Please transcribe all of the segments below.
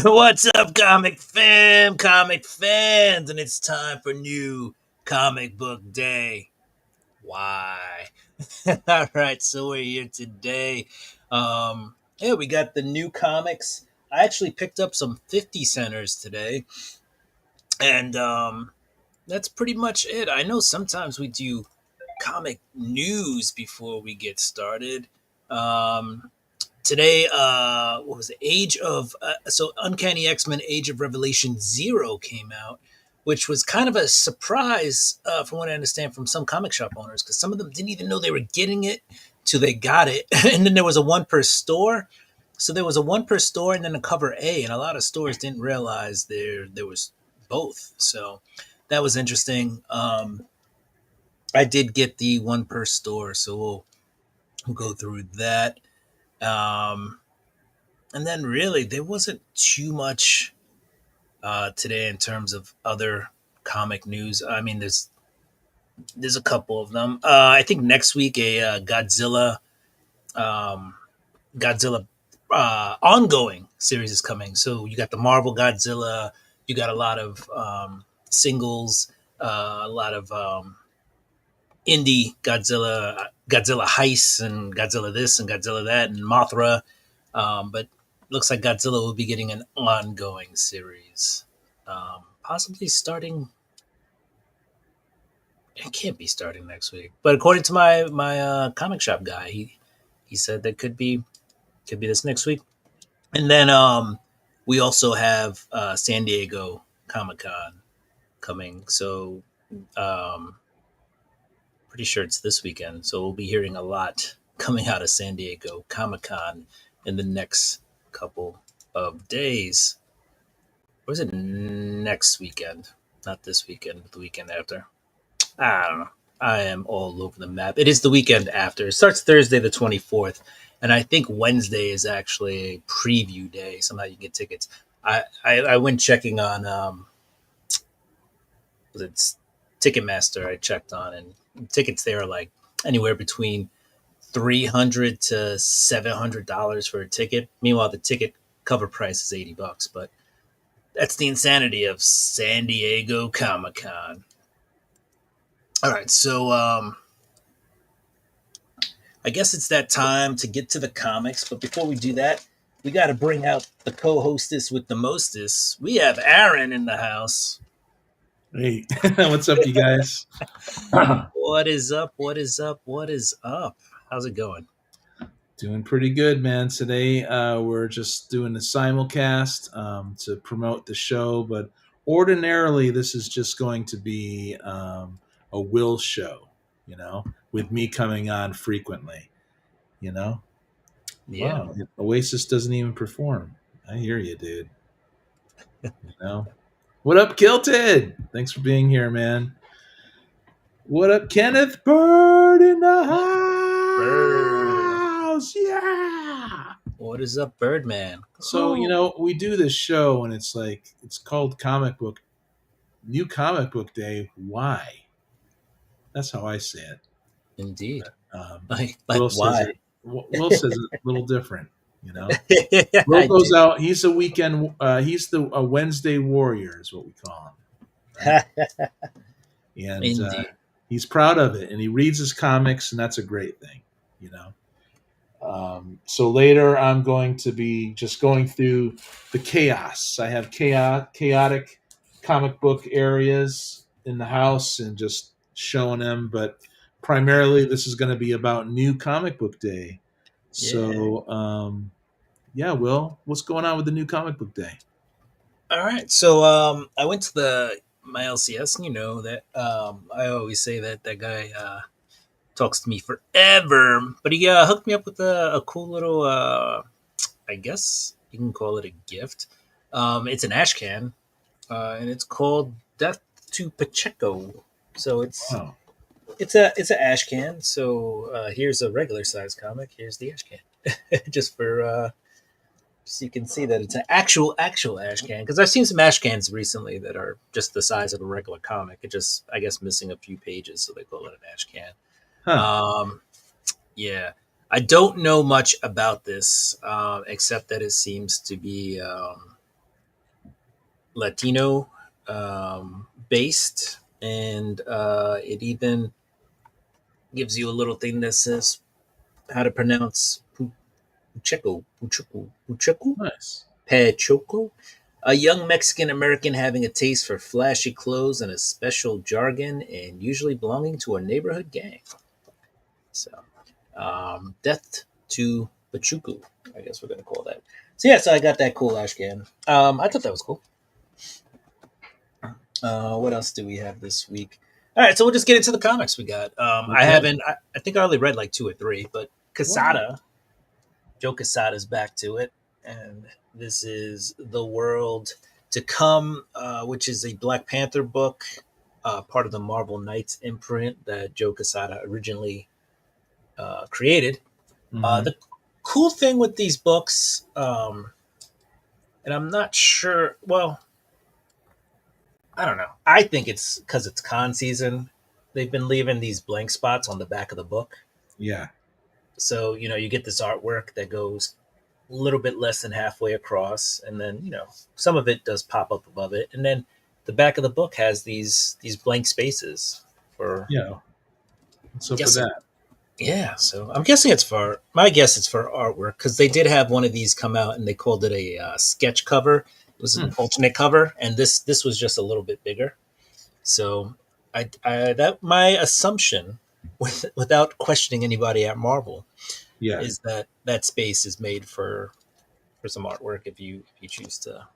What's up, comic fans? And it's time for new comic book day. Why? All right, so we're here today. Yeah, we got the new comics. I actually picked up some 50 centers today, and that's pretty much it. I know sometimes we do comic news before we get started. Um, Today, what was it? Uncanny X-Men Age of Revelation Zero came out, which was kind of a surprise, from what I understand, from some comic shop owners, because some of them didn't even know they were getting it till they got it. And then there was a one per store. So there was a one per store and then a cover A, and a lot of stores didn't realize there was both. So that was interesting. I did get the one per store, so we'll go through that. Um, and then really there wasn't too much today in terms of other comic news. I mean, there's a couple of them. I think next week a um, Godzilla ongoing series is coming. So you got the Marvel Godzilla. You got a lot of singles, a lot of indie Godzilla heists, and Godzilla this and Godzilla that, and Mothra. But looks like Godzilla will be getting an ongoing series, possibly starting. It can't be starting next week, but according to my comic shop guy, he said that could be this next week. And then we also have San Diego Comic Con coming, so um, pretty sure it's this weekend. So we'll be hearing a lot coming out of San Diego Comic Con in the next couple of days. Or is it next weekend? Not this weekend, but the weekend after. I don't know. I am all over the map. It is the weekend after. It starts Thursday the 24th. And I think Wednesday is actually a preview day. Somehow you can get tickets. I went checking on was it Ticketmaster I checked on, and tickets there are like anywhere between 300 to $700 for a ticket. Meanwhile, the ticket cover price is $80, but that's the insanity of San Diego Comic Con. All right, so I guess it's that time to get to the comics. But before we do that, we got to bring out the co-hostess with the mostest. We have Aaron in the house. Hey, what's up, you guys? What is up? What is up? What is up? How's it going? Doing pretty good, man. Today, we're just doing the simulcast to promote the show, but ordinarily, this is just going to be a Will show, with me coming on frequently, you know? Yeah, Wow, Oasis doesn't even perform. I hear you, dude. You know? What up, Kilted? Thanks for being here, man. What up, Kenneth Bird in the Bird. house? Yeah. What is up, Birdman? So, Oh, we do this show and it's called New Comic Book Day. Why? That's how I say it. indeed. But, Like why? Will says it a little different, you know? Will I goes do. out. He's the a Wednesday warrior is what we call him. Right. And Indeed. he's proud of it and he reads his comics and that's a great thing, you know? So later, I'm going to be just going through the chaos. I have chaotic comic book areas in the house and just showing them. But primarily, this is going to be about New Comic Book Day. Yeah. So, yeah, Will, what's going on with the New Comic Book Day? All right. So I went to the my LCS, and you know that I always say that that guy talks to me forever, but he hooked me up with a cool little I guess you can call it a gift. It's an ash can, and it's called Death to Pacheco. So Wow. it's a ash can. So here's a regular size comic. Here's the ash can, just for so you can see that it's an actual ash can. Because I've seen some ash cans recently that are just the size of a regular comic. It just I guess missing a few pages, so they call it an ash can. Huh. Um, yeah, I don't know much about this except that it seems to be. Latino based, and it even gives you a little thing that says how to pronounce Pucheco, Nice. Pachoco, a young Mexican American having a taste for flashy clothes and a special jargon, and usually belonging to a neighborhood gang. So, death to Pachuco, I guess we're gonna call that. So yeah, so I got that cool Ashcan. I thought that was cool. What else do we have this week? All right, so we'll just get into the comics we got. I Okay. haven't. I think I only read like two or three, but Wow. Casada, Joe Casada's back to it, and this is the world to come, which is a Black Panther book, part of the Marvel Knights imprint that Joe Casada originally created. Hmm. The cool thing with these books, and I'm not sure. Well, I don't know. I think it's because it's con season. They've been leaving these blank spots on the back of the book. Yeah. So, you get this artwork that goes a little bit less than halfway across, and then, some of it does pop up above it. And then the back of the book has these blank spaces for Yeah. What's up with guessing. that? Yeah, so I'm guessing it's for my guess it's for artwork because they did have one of these come out and they called it a sketch cover. It was an Hmm. alternate cover, and this was just a little bit bigger. So I that my assumption, without questioning anybody at Marvel, Yeah. is that that space is made for some artwork if you choose to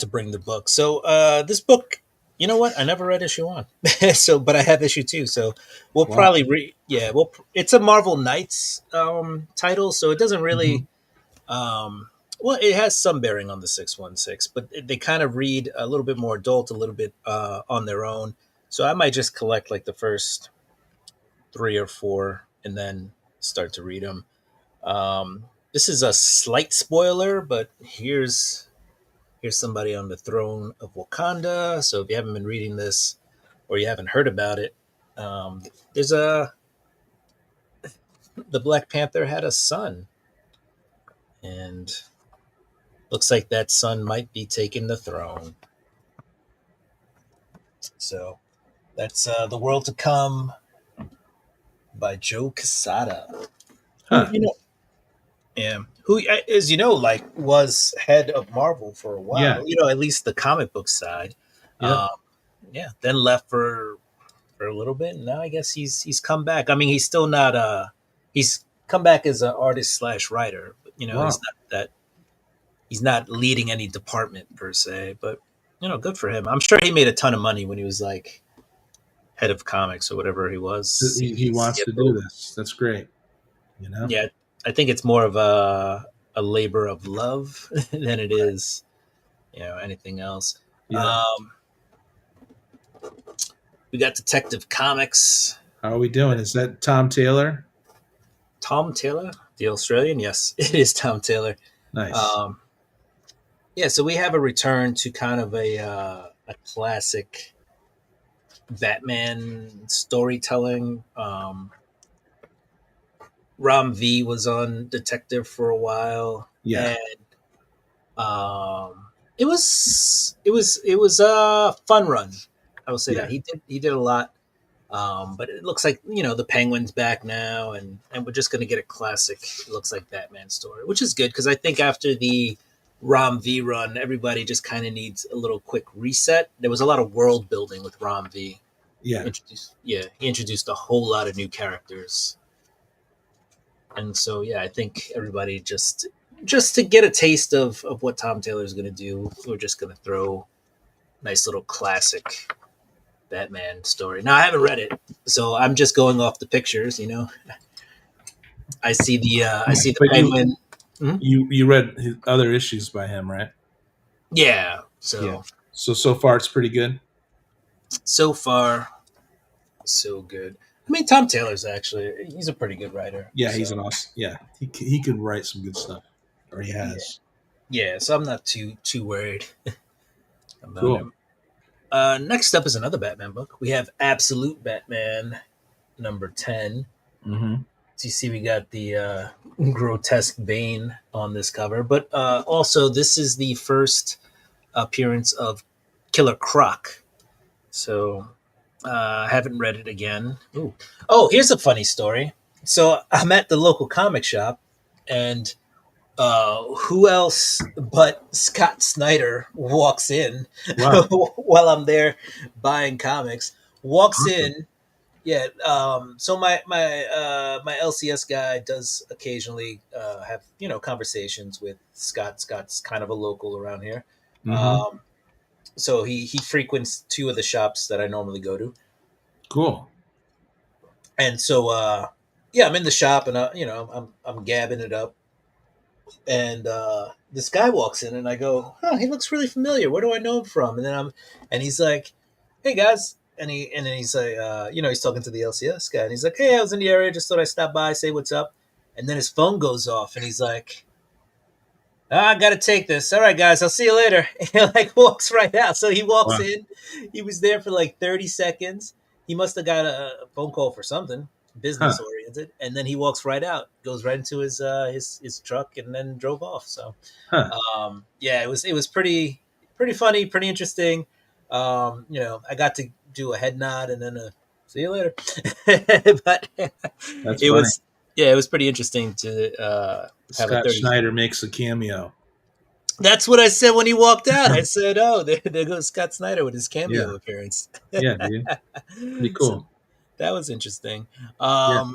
bring the book. So this book, you know what? I never read issue one, so but I have issue two. So we'll Wow. probably yeah. Well, it's a Marvel Knights title, so it doesn't Hmm. really. Well, it has some bearing on the 616, but they kind of read a little bit more adult, a little bit on their own. So I might just collect like the first three or four and then start to read them. This is a slight spoiler, but here's somebody on the throne of Wakanda. So if you haven't been reading this or you haven't heard about it, there's a the Black Panther had a son, and looks like that son might be taking the throne. So that's the world to come by Joe Quesada, who Huh. who as you know, like was head of Marvel for a Yeah. while. At least the comic book side. Yep. Um, yeah, then left for a little bit, and now I guess he's come back. I mean, he's still not he's come back as an artist slash writer. But, he's Wow. not that he's not leading any department per se. But good for him. I'm sure he made a ton of money when he was like head of comics or whatever he was, He wants to do CFO. this. That's great. You know. Yeah, I think it's more of a labor of love than it is anything else. Yep. Um, we got Detective Comics. How are we doing? Is that Tom Taylor? Tom Taylor, the Australian. Yes, it is Tom Taylor. Nice. Um, yeah, so we have a return to kind of a classic Batman storytelling. Ram V was on Detective for a while, Yeah. and it was a fun run. I will say Yeah. that he did a lot. But it looks like the Penguin's back now, and we're just gonna get a classic. It looks like Batman story, which is good because I think after the Rom V run, everybody just kind of needs a little quick reset. There was a lot of world building with Rom V. Yeah. He introduced a whole lot of new characters, and so yeah, I think everybody just to get a taste of what Tom Taylor's gonna do, we're just gonna throw nice little classic Batman story. Now I haven't read it, so I'm just going off the pictures. I see the But Penguin. Mhm. you read his other issues by him, right? Yeah. Yeah. So So far it's pretty good. so far so good. I mean, Tom Taylor's actually he's a pretty good writer. Yeah, So he's an awesome. Yeah, he could write some good stuff, or he yeah, has. yeah. So I'm not too worried about Cool. him. Next up is another Batman book. We have Absolute Batman number 10. Hmm. So you see, we got the grotesque Bane on this cover, but also this is the first. appearance of Killer Croc. So I haven't read it again. Ooh. Oh, here's a funny story. So I'm at the local comic shop, and who else but Scott Snyder walks in Wow. while I'm there buying comics. Walks Awesome. in, yeah. So my LCS guy does occasionally have conversations with Scott. Scott's kind of a local around here. Mm-hmm. Um, so he frequents two of the shops that I normally go to, Cool. and so yeah, I'm in the shop and I'm gabbing it up, and this guy walks in and I go, oh, he looks really familiar. Where do I know him from? And he's like, hey guys. And then he's like, he's talking to the LCS guy and he's like, hey, I was in the area. Just thought I'd stop by, say what's up. And then his phone goes off and he's like, I got to take this. All right, guys, I'll see you later. And he like walks right out. So he walks Wow. in. He was there for like 30 seconds. He must have got a phone call for something Huh. business oriented, and then he walks right out, goes right into his truck, and then drove off. So Huh. yeah, it was pretty funny, pretty interesting. I got to do a head nod and then a see you later, but That's it funny. was yeah, it was pretty interesting to have a Scott 30. Schneider makes a cameo. That's what I said when he walked out. I said, "Oh, there goes Scott Snyder with his Yeah. cameo appearance." Yeah, dude. Pretty So cool. that was interesting. Yeah.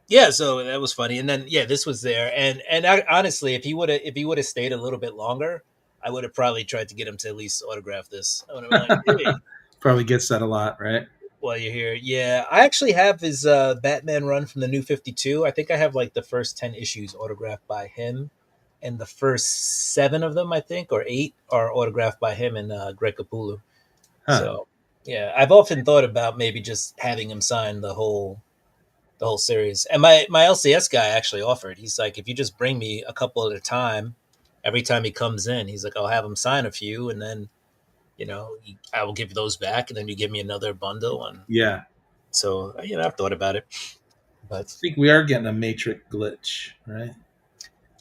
Yeah, so that was funny, and then yeah, this was there, and honestly, if he would have stayed a little bit longer, I would have probably tried to get him to at least autograph this. I would have been like, "Hey, Probably gets that a lot, right? while you're here, yeah." I actually have his Batman run from the New 52. I think I have like the first 10 issues autographed by him, and the first 7 of them, I think, or 8, are autographed by him and Greg Capullo. Huh. So yeah, I've often thought about maybe just having him sign the whole series. And my LCS guy actually offered. He's like, if you just bring me a couple at a time, every time he comes in, he's like, I'll have him sign a few, and then I will give those back, and then you give me another bundle. And Yeah. so I've thought about it, but I think we are getting a Matrix glitch, right?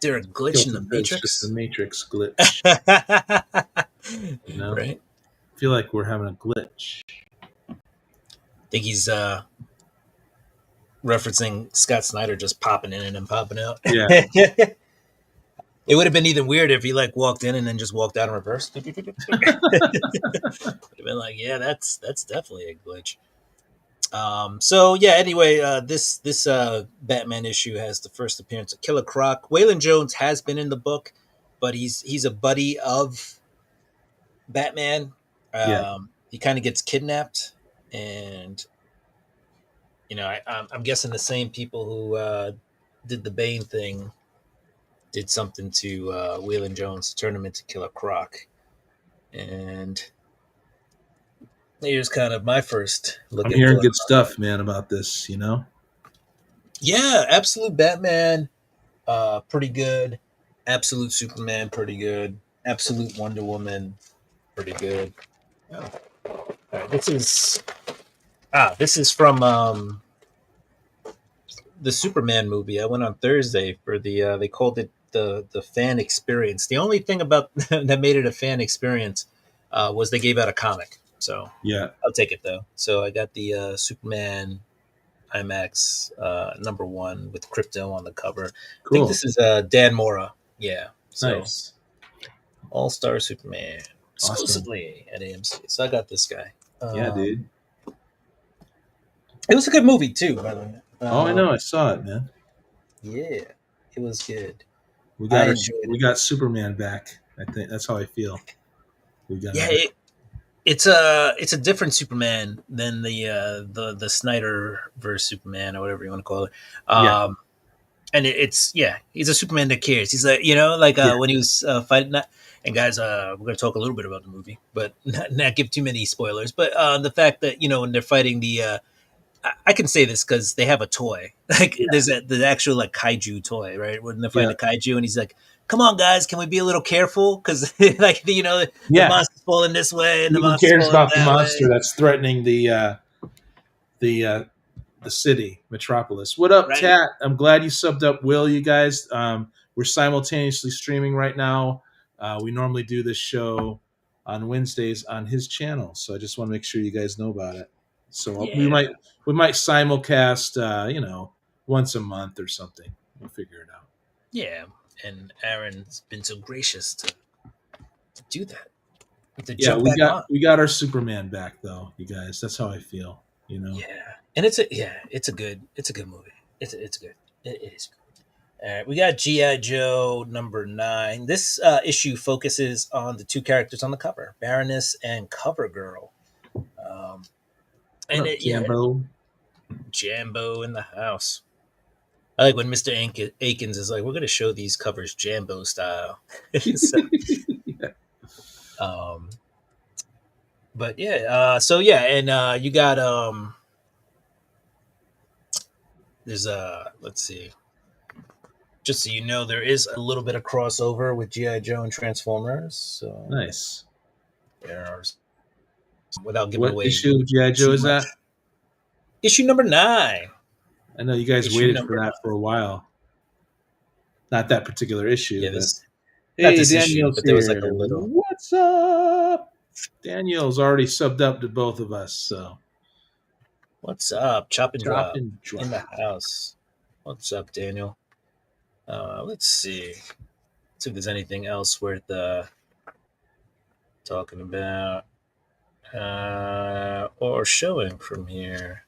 there a glitch in the Tilted It's just a Matrix, Matrix glitch. You know? right? I feel like we're having a glitch. Think he's referencing Scott Snyder just popping in and then popping out. Yeah. It would have been even weirder if he like walked in and then just walked out in reverse. Would have been like, yeah, that's definitely a glitch. So yeah. Anyway, this Batman issue has the first appearance of Killer Croc. Waylon Jones has been in the book, but he's a buddy of Batman. Yeah. He kind of gets kidnapped, and I'm guessing the same people who did the Bane thing did something to Waylon Jones to turn him into Killer Croc, and here's kind of my first look I'm at hearing Killer good Croc. stuff, man, about this, you know? Yeah, Absolute Batman, pretty good. Absolute Superman, pretty good. Absolute Wonder Woman, pretty good. Oh. All right, this is from the Superman movie. I went on Thursday for they called it the fan experience. The only thing about that made it a fan experience was they gave out a comic. So Yeah. I'll take it though. So I got the Superman IMAX #1 with Crypto on the cover. I think Cool. this is Dan Mora. Yeah. So Nice. All Star Superman Awesome. exclusively at AMC. So I got this guy. Yeah, dude. It was a good movie too, by the way. Oh, I know. I saw it, man. Yeah, it was good. We I got enjoyed we it. got Superman back. I think that's how I feel. We got Yeah, him. it's a different Superman than the Snyder verse Superman or whatever you want to call it. Yeah. And he's a Superman that cares. He's like Yeah. when he was fighting that. And guys, we're going to talk a little bit about the movie, but not give too many spoilers. But the fact that when they're fighting I can say this because they have a toy. Like there's the actual like kaiju toy, right? When they're fighting Yeah. the kaiju, and he's like, "Come on, guys, can we be a little careful? Because like the Yeah. monster's falling this way and the Who monster's cares falling about the that monster way." that's threatening the city, Metropolis? What up, Right. Tat? I'm glad you subbed up, Will. You guys, we're simultaneously streaming right now. We normally do this show on Wednesdays on his channel. So I just want to make sure you guys know about it. So Yeah. we might simulcast, once a month or something. We'll figure it out. Yeah. And Aaron's been so gracious to do that. To Yeah, jump back on. we got our Superman back though, you guys. That's how I feel. You know. Yeah. And it's a good movie. It's good. It is good. All right, we got GI Joe #9. This issue focuses on the two characters on the cover, Baroness and Cover Girl. Um, What and up, Jambo? Jambo in the house. I like when Mr. Akins is like, "We're going to show these covers Jambo style." So, Yeah. um, but yeah, so yeah, and you got there's let's see, just so you know, there is a little bit of crossover with GI Joe and Transformers. So Nice. there are, without giving What away issue of G.I. Joe too is much. that? Issue #9. I know you guys Issue waited for number that 9. for a while. Not that particular issue, Yeah, but this not hey, this issue, Daniel's but there was like a here. little. What's up? Daniel's already subbed up to both of us, so What's up? Chop and chop drop and in the drop. house. What's up, Daniel? Let's see. See if there's anything else worth talking about or showing from here.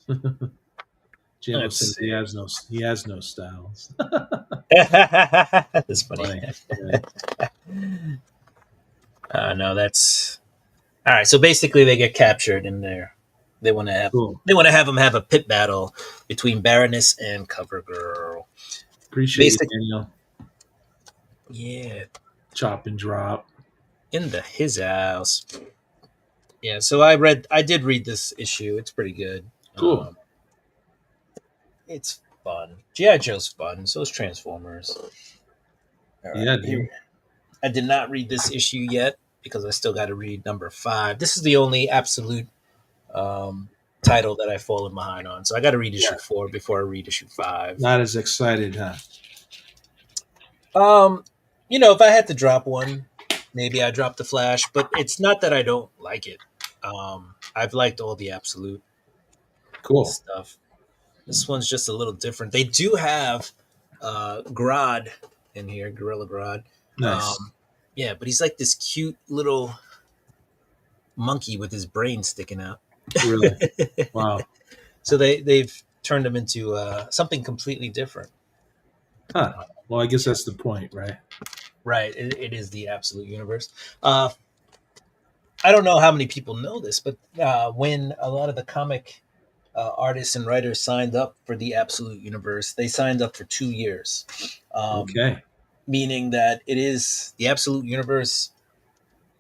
Jimbo Let's says see. he has no styles. That's funny. Yeah. No, that's all right. So basically, they get captured in there. They want to have Cool. them have a pit battle between Baroness and Cover Girl. Appreciate Basic, you, Daniel. yeah, Chop and drop. in his house. Yeah, so I did read this issue. It's pretty good. Cool. It's fun. GI Joe's fun. So is Transformers. All right, Yeah, dude. I did not read this issue yet because I still got to read #5. This is the only absolute title that I've fallen behind on. So I got to read issue 4 before I read issue 5. Not as excited, huh? If I had to drop one, maybe I drop the Flash, but it's not that I don't like it. I've liked all the absolute Cool. stuff. This one's just a little different. They do have Grodd in here, Gorilla Grodd. Nice. Yeah, but he's like this cute little monkey with his brain sticking out. Really? Wow. So they've turned him into something completely different. Huh. Well, I guess that's the point, right? Right. It is the absolute universe. I don't know how many people know this, but when a lot of the comic artists and writers signed up for the absolute universe, they signed up for 2 years. Okay. Meaning that it is the absolute universe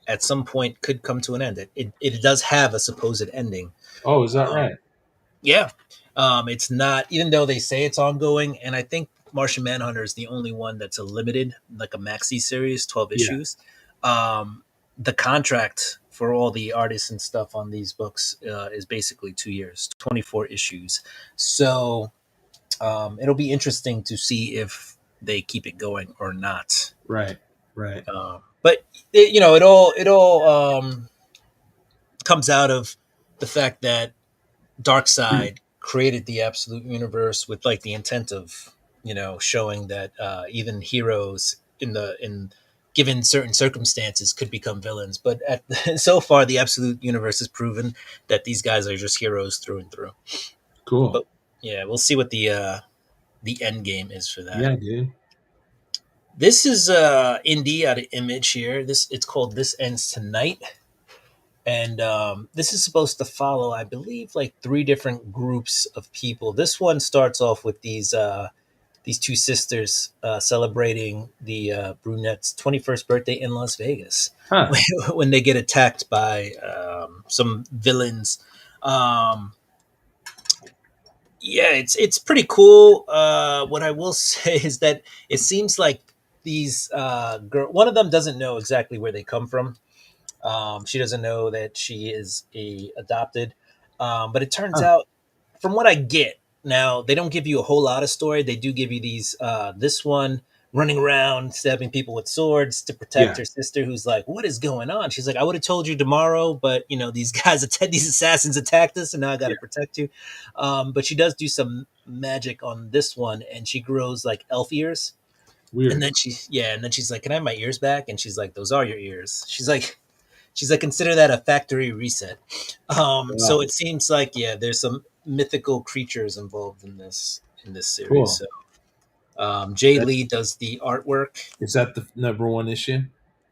at some point could come to an end. It does have a supposed ending. Oh, is that right? Yeah. It's not, even though they say it's ongoing, and I think Martian Manhunter is the only one that's a limited, like a maxi series, 12 issues. The contract for all the artists and stuff on these books is basically 2 years, 24 issues. So it'll be interesting to see if they keep it going or not. Right. Right. But it all comes out of the fact that Darkseid created the absolute universe with like the intent of showing that even heroes in given certain circumstances could become villains. But so far, the absolute universe has proven that these guys are just heroes through and through. Cool. But yeah, we'll see what the end game is for that. Yeah, dude. This is indie out of Image here. It's called This Ends Tonight. And this is supposed to follow, I believe, like 3 different groups of people. This one starts off with these 2 sisters celebrating the brunette's 21st birthday in Las Vegas Huh. when they get attacked by some villains. Yeah, it's pretty cool. What I will say is that it seems like these one of them doesn't know exactly where they come from. She doesn't know that she is adopted, but it turns out, from what I get, now they don't give you a whole lot of story. They do give you these. This one running around stabbing people with swords to protect Yeah, her sister, who's like, what is going on? She's like, I would have told you tomorrow, but these guys these assassins attacked us, and now I got yeah. to protect you. But she does do some magic on this one, and she grows like elf ears. And Weird. then she's like, can I have my ears back? And she's like, those are your ears. She's like, consider that a factory reset. So Wow. it seems like, yeah, there's some mythical creatures involved in this series. Cool. So Jay That, Lee does the artwork. is that the number one issue?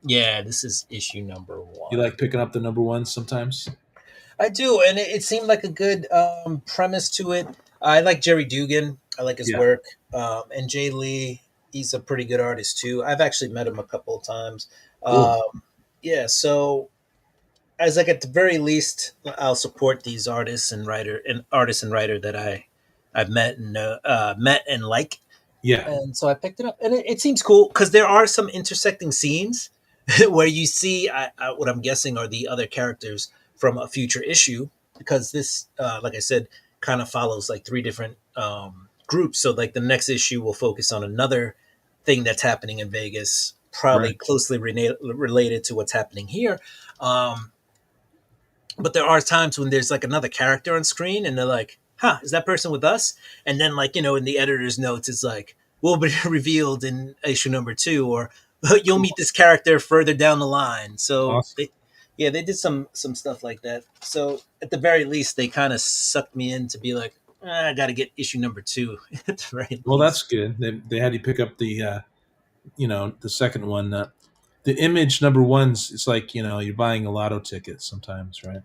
Yeah, this is issue number You one. like picking up the number ones sometimes? I do, and it seemed like a good premise to it. I like Jerry Dugan. I like his Yeah. work, and Jay Lee. He's a pretty good artist too. I've actually met him a couple of times. Cool. Yeah, so as like at the very least, I'll support these artists and writer that I've met and like. Yeah. And so I picked it up, and it seems cool because there are some intersecting scenes where you see what I'm guessing are the other characters from a future issue, because this, like I said, kind of follows like three different groups. So like the next issue will focus on another thing that's happening in Vegas, probably Right. closely related to what's happening here. Um, but there are times when there's like another character on screen, and they're like, huh, is that person with us? And then, like, in the editor's notes, it's like, will be revealed in issue number 2, or you'll Cool. meet this character further down the line. So Awesome. they did some stuff like that. So at the very least, they kind of sucked me in to be like, I got to get issue number 2 at the very Well, that's least. good. They had you pick up the second one. The Image number ones. It's like you're buying a lotto ticket sometimes, right?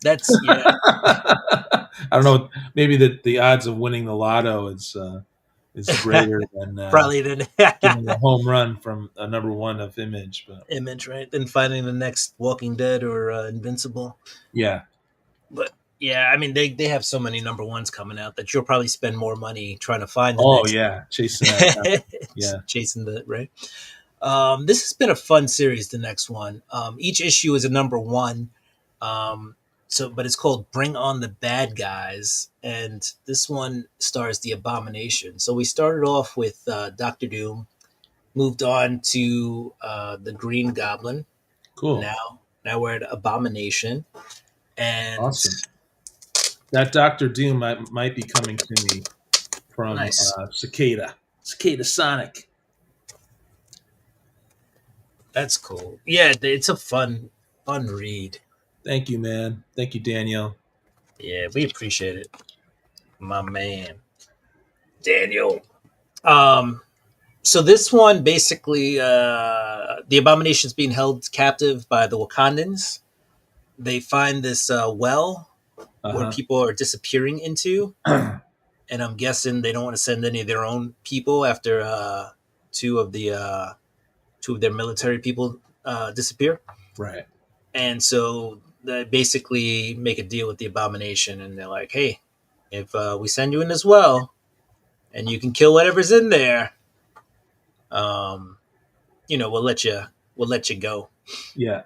That's yeah, I don't know. Maybe the odds of winning the lotto is greater than probably the getting a home run from a number one of Image. But Image, right? Then finding the next Walking Dead or Invincible. yeah. But yeah, I mean they have so many number ones coming out that you'll probably spend more money trying to find the Oh next yeah, chasing that down. Yeah. chasing the right. This has been a fun series. The next one, each issue is a number one. Um, but it's called Bring On the Bad Guys, and this one stars the Abomination. So we started off with Doctor Doom, moved on to the Green Goblin. Cool. Now we're at Abomination, and Awesome. That Doctor Doom might be coming to me from nice. Cicada Sonic. That's cool. Yeah, it's a fun read. Thank you, man. Thank you, Daniel. Yeah, we appreciate it, my man, Daniel. Um, so this one basically, the Abomination's being held captive by the Wakandans. They find this well where Uh people are disappearing into, huh. and I'm guessing they don't want to send any of their own people after two of the two of their military people disappear. Right. And so they basically make a deal with the Abomination, and they're like, "Hey, if we send you in as well, and you can kill whatever's in there, um, we'll let you go." Yeah.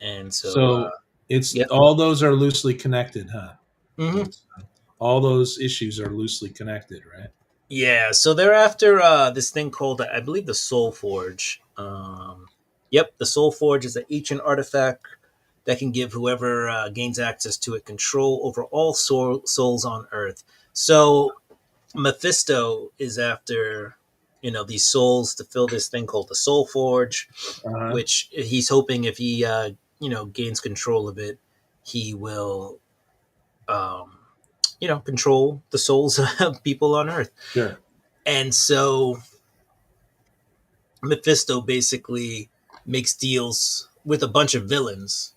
And so, So it's yeah, all those are loosely connected, huh? hmm All those issues are loosely connected, right? yeah. So they're after this thing called, I believe, the Soul Forge. Yep, the Soul Forge is an ancient artifact that can give whoever gains access to it control over all souls on Earth. So Mephisto is after these souls to fill this thing called the Soul Forge, Uh huh. which he's hoping if he gains control of it, he will um, control the souls of people on Earth. Sure. And so Mephisto basically makes deals with a bunch of villains,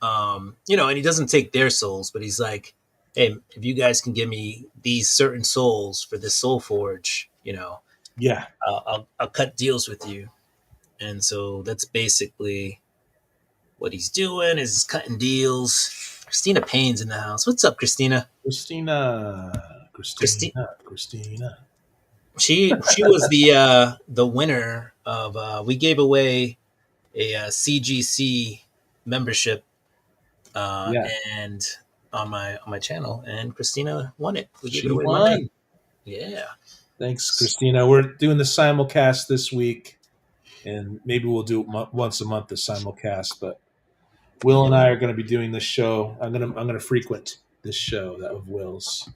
and he doesn't take their souls, but he's like, hey, if you guys can give me these certain souls for this Soul Forge, Yeah. I'll cut deals with you. And so that's basically what he's doing is cutting deals. Christina Payne's in the house. What's up, Christina? Christina. Christi- Christina. Christina. she was the winner of we gave away a CGC membership Yeah. and on my channel, and Christina won it. We gave it She away Monday. won. Yeah. Thanks, Christina. We're doing the simulcast this week, and maybe we'll do it once a month, the simulcast. But Will and I are going to be doing this show. I'm gonna frequent this show that of Will's.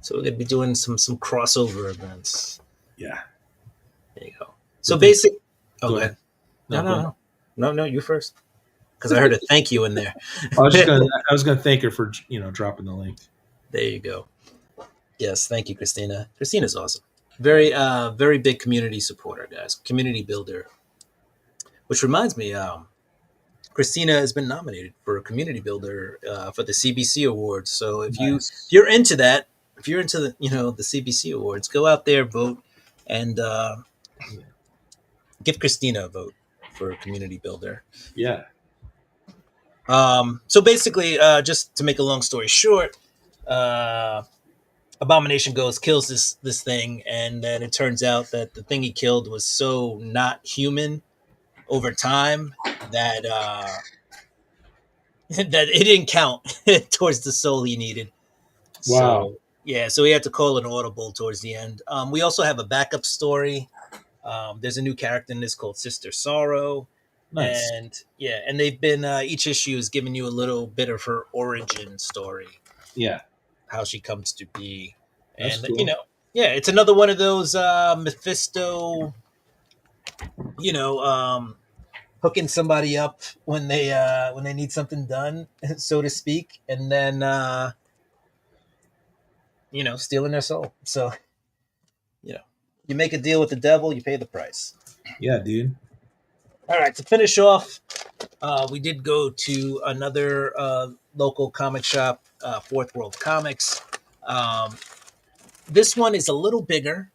So we're gonna be doing some crossover events. Yeah. There you go. So So basic. Oh, go go ahead. ahead. No, go ahead. No. You first. Because I heard a thank you in there. I was gonna thank her for dropping the link. There you go. Yes, thank you, Christina. Christina's awesome. Very big community supporter, guys. Community builder. Which reminds me, Christina has been nominated for a community builder for the CBC Awards. So if Nice. you're into that, if you're into the CBC Awards, go out there, vote, and give Christina a vote for a community builder. Yeah. So basically, just to make a long story short, Abomination goes kills this thing, and then it turns out that the thing he killed was so not human over time that that it didn't count towards the soul he needed. Wow. So yeah, so he had to call an audible towards the end. We also have a backup story. There's a new character in this called Sister Sorrow. Nice. And they've been each issue is giving you a little bit of her origin story, Yeah. how she comes to be. That's And cool. it's another one of those Mephisto, hooking somebody up when they need something done, so to speak, and then stealing their soul. So you make a deal with the devil, you pay the price. Yeah, dude. All right, to finish off, we did go to another local comic shop, Fourth World Comics. This one is a little bigger.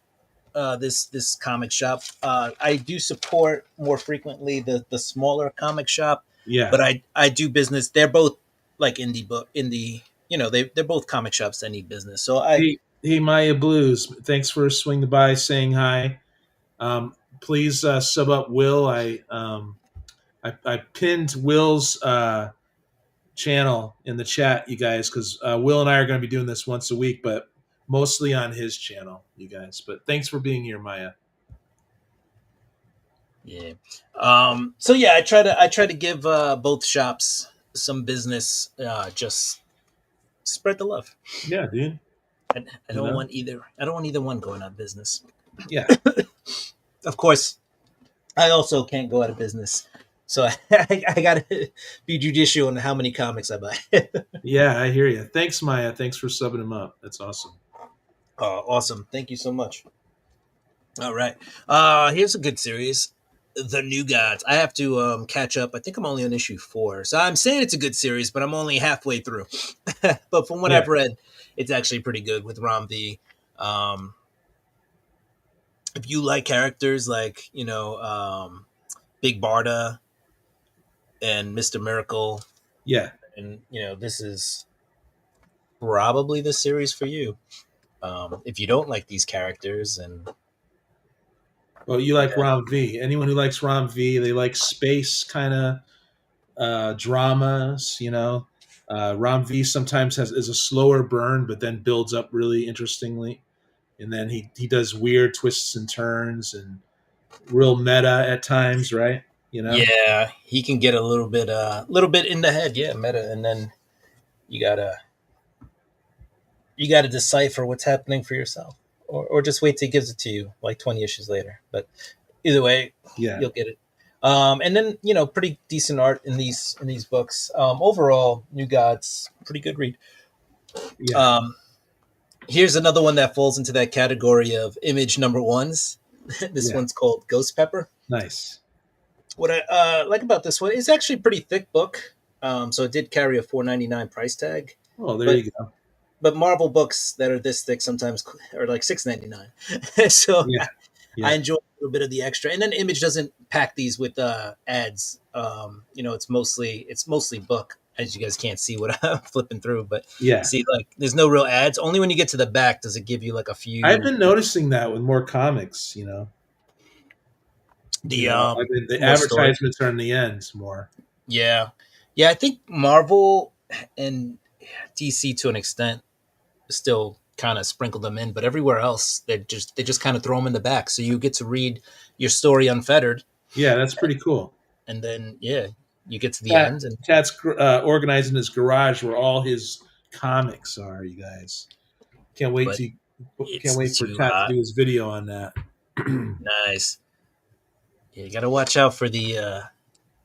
This comic shop. I do support more frequently the smaller comic shop, Yeah. but I do business. They're both like indie. They're both comic shops that need business. So Hey, Maya Blues. Thanks for swinging by, saying hi. Please sub up Will. I pinned Will's channel in the chat, you guys, because Will and I are going to be doing this once a week, but mostly on his channel, you guys. But thanks for being here, Maya. Yeah. So yeah, I try to give both shops some business. Just spread the love. Yeah, dude. I don't want either. I don't want either one going out of business. Yeah. Of course, I also can't go out of business, so I gotta be judicious on how many comics I buy. Yeah, I hear you. Thanks, Maya. Thanks for subbing him up. That's awesome. Awesome. Thank you so much. All right. Here's a good series. The New Gods. I have to catch up. I think I'm only on issue 4. So I'm saying it's a good series, but I'm only halfway through. But from what I've read, it's actually pretty good with Ram V. If you like characters like, Big Barda and Mr. Miracle. Yeah. And, this is probably the series for you. If you don't like these characters and well, you like Ram V. Anyone who likes Ram V, they like space kind of dramas. Ram V sometimes is a slower burn, but then builds up really interestingly, and then he does weird twists and turns and real meta at times, right? Yeah, he can get a little bit in the head, meta, and then you gotta decipher what's happening for yourself, or just wait till he gives it to you like 20 issues later. But either way, you'll get it. And then pretty decent art in these books. Overall, New Gods, pretty good read. Yeah. Here's another one that falls into that category of image number ones. This one's called Ghost Pepper. Nice. What I like about this one, it's actually a pretty thick book. So it did carry a $4.99 price tag. Oh, there you go. But Marvel books that are this thick sometimes are like $6.99. So Yeah. I enjoy a little bit of the extra. And then Image doesn't pack these with ads. It's mostly book, as you guys can't see what I'm flipping through. But see, like, there's no real ads. Only when you get to the back does it give you like a few. I've been noticing that with more comics, The advertisements are in the end more. Yeah. I think Marvel and DC to an extent still kind of sprinkle them in, but everywhere else they just kind of throw them in the back, so you get to read your story unfettered, Yeah, that's pretty cool. and then yeah, you get to the Tat, end, and Tat's organizing his garage where all his comics are. You guys can't wait but to can't it's wait for too Tat to hot. do his video on that. Nice. Yeah, you got to watch out for the.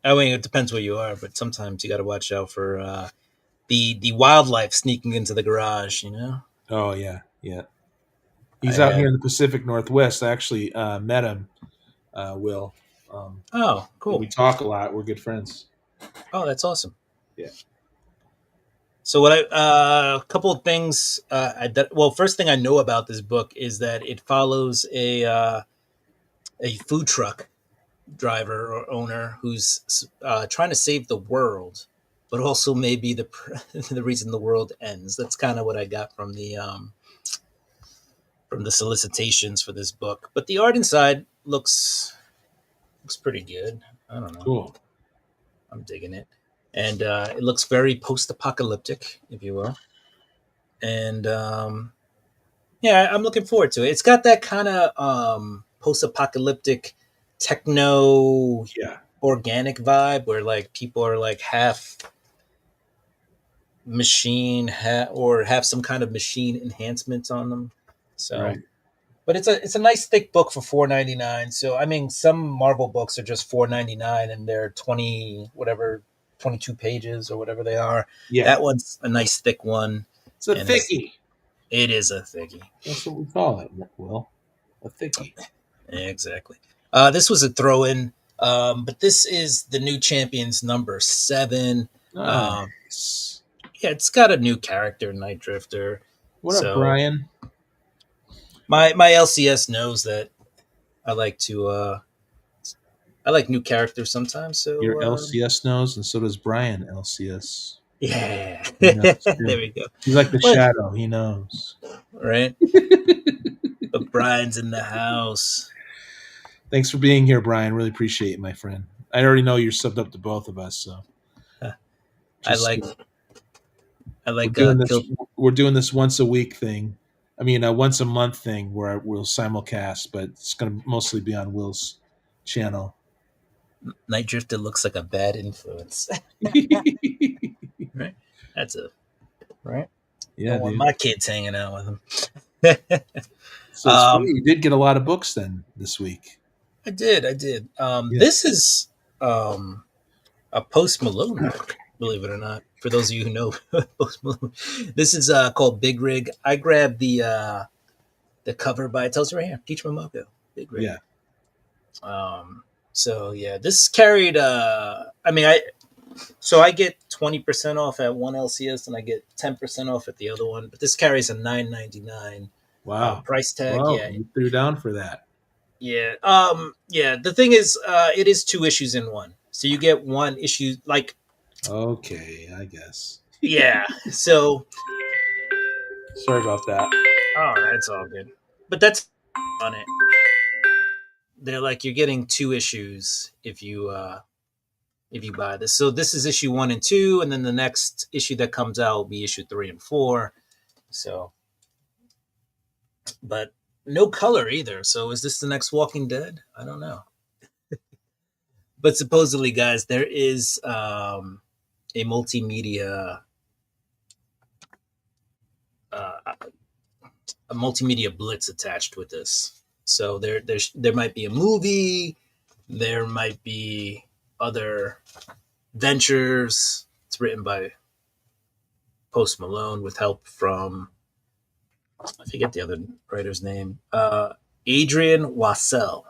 I mean, it depends where you are, but sometimes you got to watch out for the wildlife sneaking into the garage. You know, Oh yeah, yeah. I He's out here had. in the Pacific Northwest. I actually met him. Will. Oh, We cool. talk a lot. We're good friends. Oh, that's awesome. Yeah. So what a couple of things. Well, first thing I know about this book is that it follows a food truck driver or owner who's trying to save the world, but also maybe the the reason the world ends. That's kind of what I got from the solicitations for this book. But the art inside looks pretty good. I don't know. Cool. I'm digging it, and it looks very post-apocalyptic, if you will. And yeah, I'm looking forward to it. It's got that kind of post-apocalyptic techno Yeah. organic vibe where like people are like half machine or have some kind of machine enhancements on them. So, Right. but it's a nice thick book for 4.99. So I mean, some Marvel books are just 4.99 and they're 22 pages or whatever they are. Yeah. That one's a nice thick one, It's a and thickie. it is a thickie. That's what we call it. Will. A thickie. Exactly. This was a throw in, but this is the new champions number 7. Um, Nice. yeah, it's got a new character, Night Drifter. What up, So Brian? my LCS knows that I like to I like new characters sometimes. Your So LCS knows, and so does Brian LCS. yeah, He knows there too. we go. He's like the What shadow. He knows. right? But Brian's in the house. Thanks for being here, Brian. Really appreciate it, my friend. I already know you're subbed up to both of us, so I just like I we're like doing this. kill. We're doing this once a week thing. I mean, a once a month thing where we'll simulcast, but it's going to mostly be on Will's channel. Night Drifter looks like a bad influence. Right? That's a right. Yeah, Don't want dude. my kids hanging out with him. So it's funny you did get a lot of books then this week. I did. I did. Yeah. This is a Post Malone book, believe it or not. For those of you who know Post Malone, this is called Big Rig. I grabbed the cover by it tells you right here, Peach Momoko, Big Rig. Yeah. So yeah, this carried. I mean, I get 20% off at one LCS and I get 10% off at the other one. But this carries a $9.99 Wow. price tag. Wow. Yeah, You threw down for that. yeah. Yeah. The thing is, it is 2 issues in one, so you get one issue. Like, Okay, I guess. yeah. So, Sorry about that. oh, that's all good. But that's on it. They're like you're getting 2 issues if you buy this. So this is issue 1 and 2, and then the next issue that comes out will be issue 3 and 4. So, but no color either. So is this the next Walking Dead? I don't know. But supposedly, guys, there is a multimedia uh, a multimedia blitz attached with this. So there might be a movie, there might be other ventures. It's written by Post Malone with help from I forget the other writer's name, Adrian Wassell,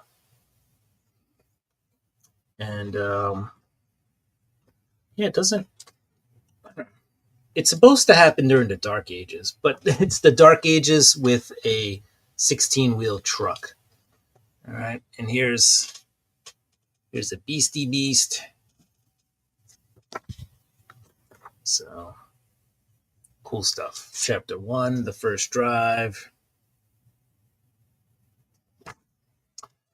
and yeah, it doesn't. It's supposed to happen during the Dark Ages, but it's the Dark Ages with a 16-wheel truck. All right, and here's a Beastie Beast. So cool stuff. Chapter 1, the first drive.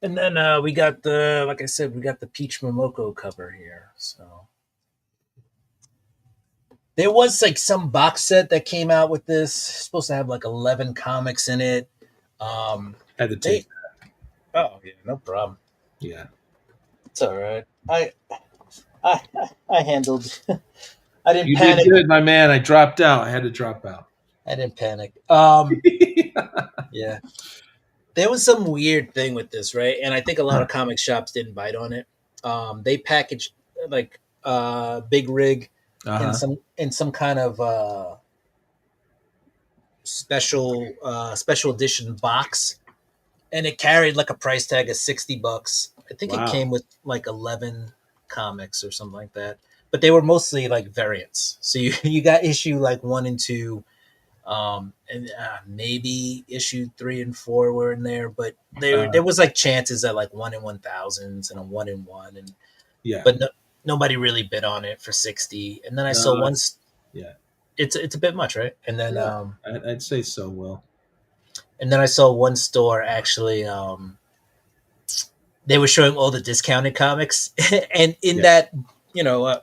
And then we got like I said, we got the Peach Momoko cover here. So There was like some box set that came out with this. Supposed to have like 11 comics in it. Um, Had to they take. Oh yeah, no problem. Yeah. It's all right. I I handled. I didn't You did panic. good, my man. I dropped out. I had to drop out. I didn't panic. Yeah. There was some weird thing with this, right? And I think a lot Huh. of comic shops didn't bite on it. They packaged like Big Rig Uh-huh. in some kind of special edition box, and it carried like a price tag of $60. I think it Wow. came with like 11 comics or something like that. But they were mostly like variants. So you got issue like 1 and 2, and maybe issue 3 and 4 were in there, but there Uh, was like chances at like 1 in 1,000s and a 1 in 1, and yeah. but nobody really bid on it for 60. And then I saw No, once yeah. it's a bit much, right? Yeah. I'd say so, Will. And then I saw one store actually. They were showing all the discounted comics, and in Yeah. that,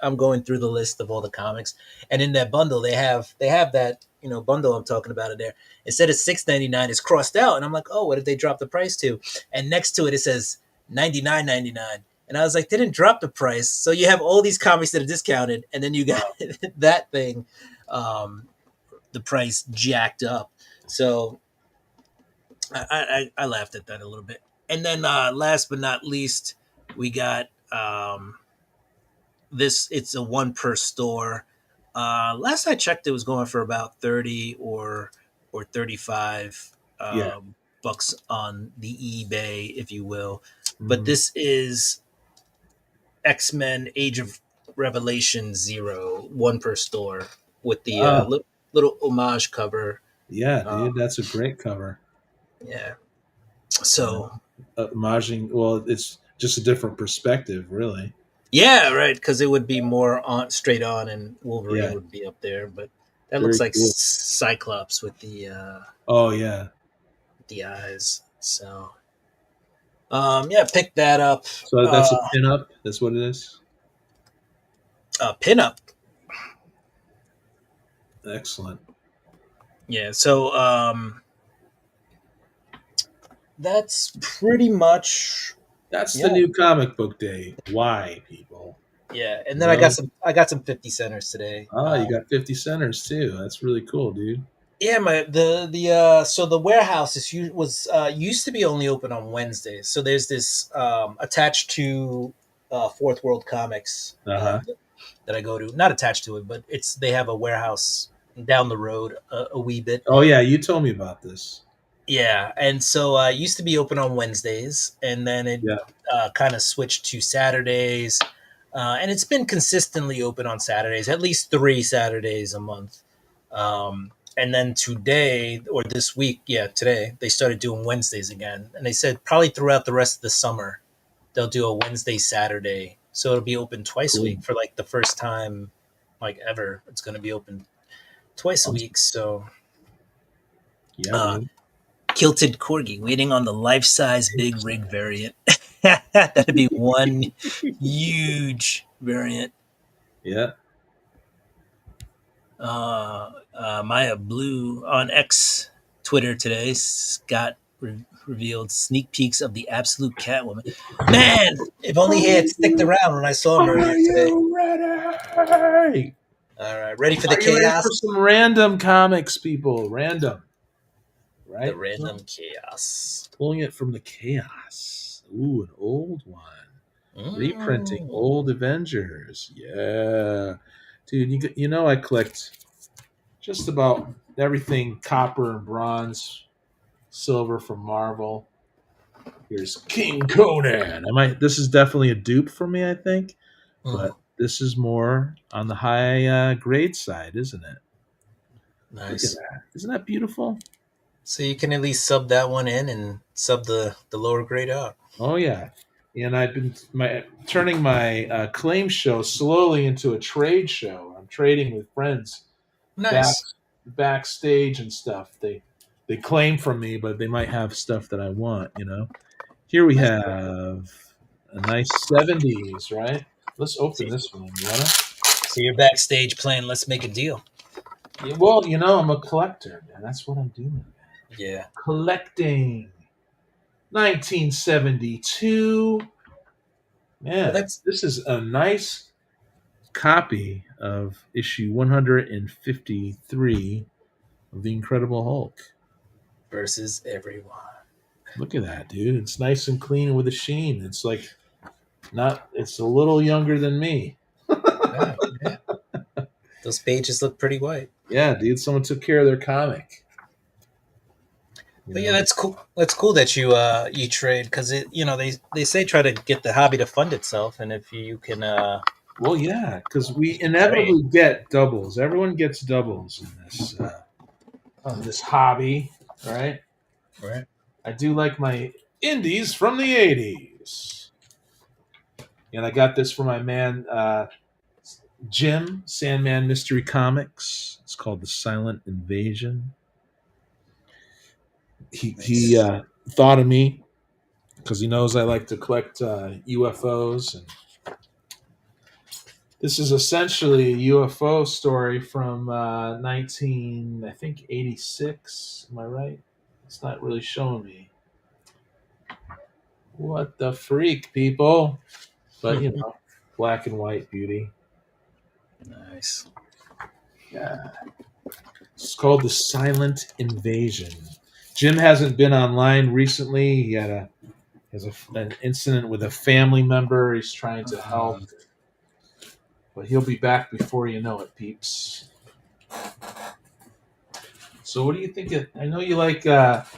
I'm going through the list of all the comics, and in that bundle they have that bundle I'm talking about in there. Instead of $6.99, it's crossed out, and I'm like, oh, what did they drop the price to? And next to it, it says $99.99. And I was like, they didn't drop the price. So you have all these comics that are discounted, and then you got Wow. that thing, um, the price jacked up. So I laughed at that a little bit. And then last but not least, we got this. It's a one per store. Last I checked, it was going for about 30 or 35 Yeah. bucks on the eBay, if you will. But Mhm. this is X-Men Age of Revelation Zero, one per store, with the Oh, little homage cover. yeah, Uh, dude. That's a great cover. yeah. You know, So Majin, well, it's just a different perspective, really. yeah, right. Because it would be more on straight on, and Wolverine Yeah. would be up there. But that looks Very like cool. Cyclops with Oh, yeah. the eyes. So yeah, pick that up. So that's a pinup. That's what it is. Pinup. Excellent. Yeah. So that's pretty much That's the yeah. new comic book day. Why, people? Yeah, and You then know? I got some 50 centers today. Oh, you got 50 centers too. That's really cool, dude. Yeah, my the so the warehouse was used to be only open on Wednesdays. So there's this attached to Fourth World Comics Uh-huh. that I go to. Not attached to it, but they have a warehouse down the road a wee bit. Oh, yeah, you told me about this. Yeah, and so it used to be open on Wednesdays, and then it Yeah, kind of switched to Saturdays, and it's been consistently open on Saturdays, at least 3 Saturdays a month. And then today or this week, yeah, today they started doing Wednesdays again, and they said probably throughout the rest of the summer they'll do a Wednesday Saturday, so it'll be open twice a cool. week for like the first time like ever. It's going to be open twice a Awesome. week. So Yeah, uh, dude. Kilted Corgi, waiting on the life size big rig variant. That'd be one huge variant. Yeah. Maya Blue on X Twitter today, Scott revealed sneak peeks of the absolute Catwoman. Man, if only he had sticked around when I saw him Are earlier today. you ready? All right, ready for the Are you ready chaos? for some random comics, people? Random, The right? random chaos. Pulling it from the chaos. Ooh, an old one. Reprinting Mm. old Avengers. Yeah. Dude, you know I collect just about everything copper and bronze, silver from Marvel. Here's King Conan. This is definitely a dupe for me, I think, Mm. but this is more on the high grade side, isn't it? Look at Nice. that. Isn't that beautiful? So you can at least sub that one in and sub the lower grade out. Oh yeah. And I've been turning my claim show slowly into a trade show. I'm trading with friends back Nice. backstage and stuff. They claim from me, but they might have stuff that I want. Here we Nice. have a nice 70s, right? Let's open See, this one. You wanna? So you're backstage playing Let's Make a Deal. Yeah, well, I'm a collector, man. That's what I'm doing. Yeah. Collecting. 1972. Well, Man, that's this is a nice copy of issue 153 of The Incredible Hulk. versus everyone. Look at that, dude. It's nice and clean with a sheen. It's like it's a little younger than me. Oh, yeah. Those pages look pretty white. Yeah, dude. Someone took care of their comic. But yeah, that's cool. That's cool that you trade because they say try to get the hobby to fund itself, and if you can Well, yeah, because we inevitably get doubles. Everyone gets doubles in this hobby, right? right. I do like my indies from the 80s. And I got this from my man Jim, Sandman Mystery Comics. It's called The Silent Invasion. He thought of me because he knows I like to collect UFOs. And this is essentially a UFO story from 86. Am I right? It's not really showing me. What the freak, people? But, black and white beauty. Nice. Yeah. It's called The Silent Invasion. Jim hasn't been online recently. He had an incident with a family member. He's trying to help. But he'll be back before you know it, peeps. So what do you think I know you like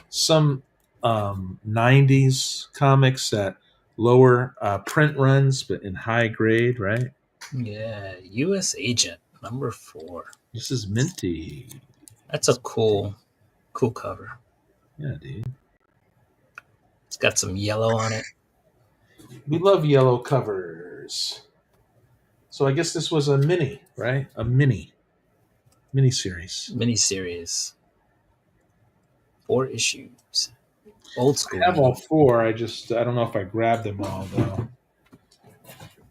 some 90s comics that lower print runs, but in high grade, right? Yeah, U.S. Agent #4. This is minty. That's a cool cover. Yeah, dude. It's got some yellow on it. We love yellow covers. So I guess this was a mini, right? A mini series. Miniseries. 4 issues. Old school. I have all 4. I don't know if I grabbed them all though.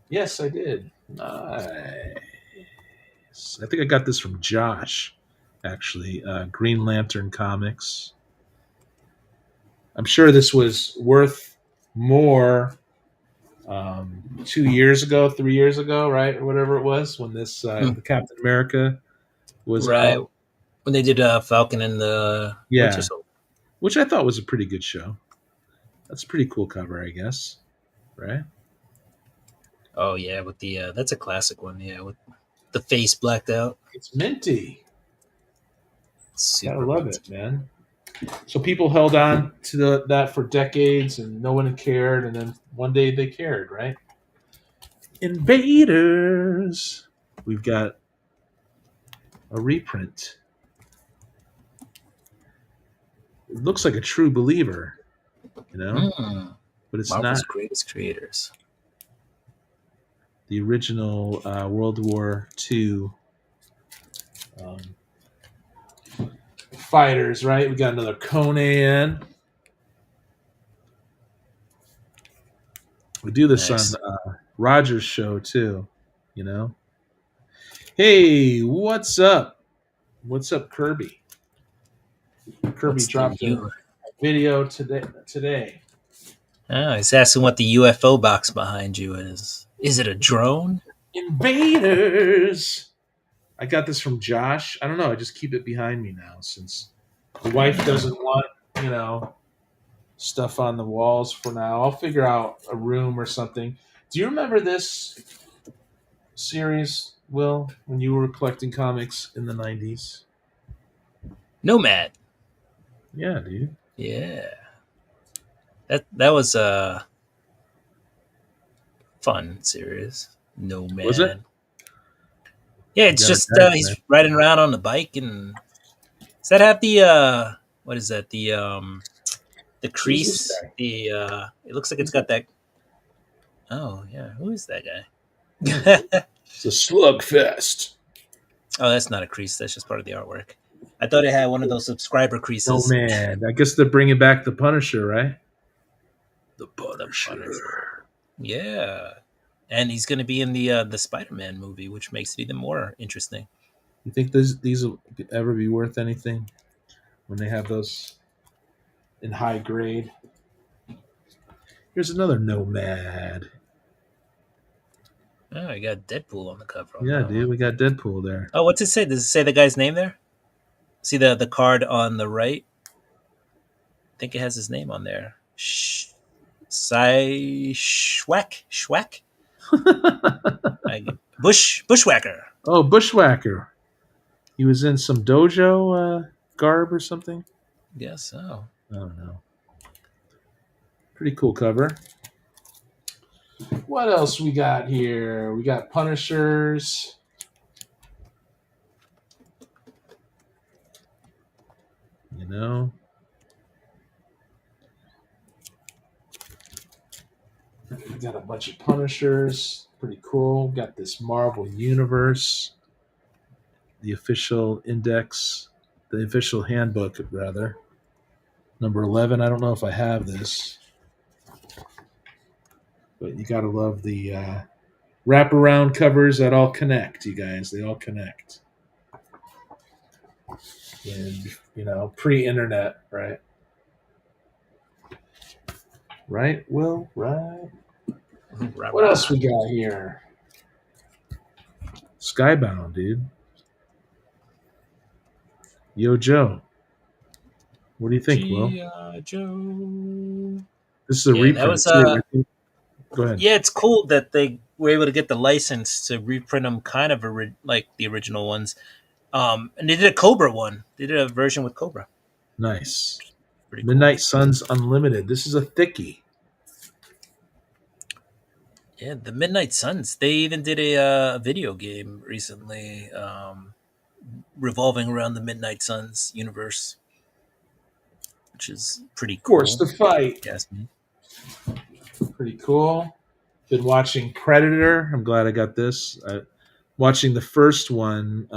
Yes, I did. Nice. I think I got this from Josh, actually. Green Lantern Comics. I'm sure this was worth more 2 years ago, 3 years ago, right? Or whatever it was when this the Captain America was right. out. When they did Falcon and the Winter Soldier. Which I thought was a pretty good show. That's a pretty cool cover, I guess. Right? Oh yeah, with the that's a classic one, yeah, with the face blacked out. It's minty. Super Gotta love it, man. So people held on to that for decades and no one cared, and then one day they cared, right? Invaders. We've got a reprint. It looks like a True Believer, but it's Marvel's not. Greatest Creators. The original World War II fighters, right? We got another Conan. We do this on Roger's show too, Hey, what's up? What's up, Kirby? Kirby dropped a video today. Oh, he's asking what the UFO box behind you is. Is it a drone? Invaders. I got this from Josh. I don't know. I just keep it behind me now since the wife doesn't want, stuff on the walls for now. I'll figure out a room or something. Do you remember this series, Will, when you were collecting comics in the 90s? Nomad. Yeah, dude. Yeah. That was a fun series. Nomad. Was it? Yeah, it's just he's riding around on the bike, and does that have the what is that? The crease. It looks like it's got that. Oh yeah, who is that guy? It's a slugfest. Oh, that's not a crease. That's just part of the artwork. I thought it had one of those subscriber creases. Oh man, I guess they're bringing back the Punisher, right? The Punisher. Yeah, And he's going to be in the Spider-Man movie, which makes it even more interesting. You think these will ever be worth anything when they have those in high grade? Here's another Nomad. Oh, you got Deadpool on the cover on Yeah, that dude, one. we got Deadpool there. Oh, what's it say? Does it say the guy's name there? See the card on the right? I think it has his name on there. Schwack? Schwack? Bushwhacker. Oh, Bushwhacker. He was in some dojo garb or something. Guess so. I don't know. Pretty cool cover. What else we got here? We got Punishers. You know, we got a bunch of Punishers. Pretty cool. Got this Marvel Universe, the official index, the official handbook, rather. Number 11. I don't know if I have this, but you got to love the wraparound covers that all connect, you guys. They all connect. And, pre-internet, right? Right, Will? Right. What else we got here? Skybound, dude. Yo, Joe. What do you think, Will? Joe. This is a Yeah, that reprint, was too. Go ahead. yeah, it's cool that they were able to get the license to reprint them kind of like the original ones. And they did a Cobra one. They did a version with Cobra. Nice. Pretty cool. Midnight Suns Unlimited. This is a thickie. Yeah, the Midnight Suns. They even did a video game recently, revolving around the Midnight Suns universe, which is pretty cool. Forced to Fight. Yes. Pretty cool. Been watching Predator. I'm glad I got this. Watching the first one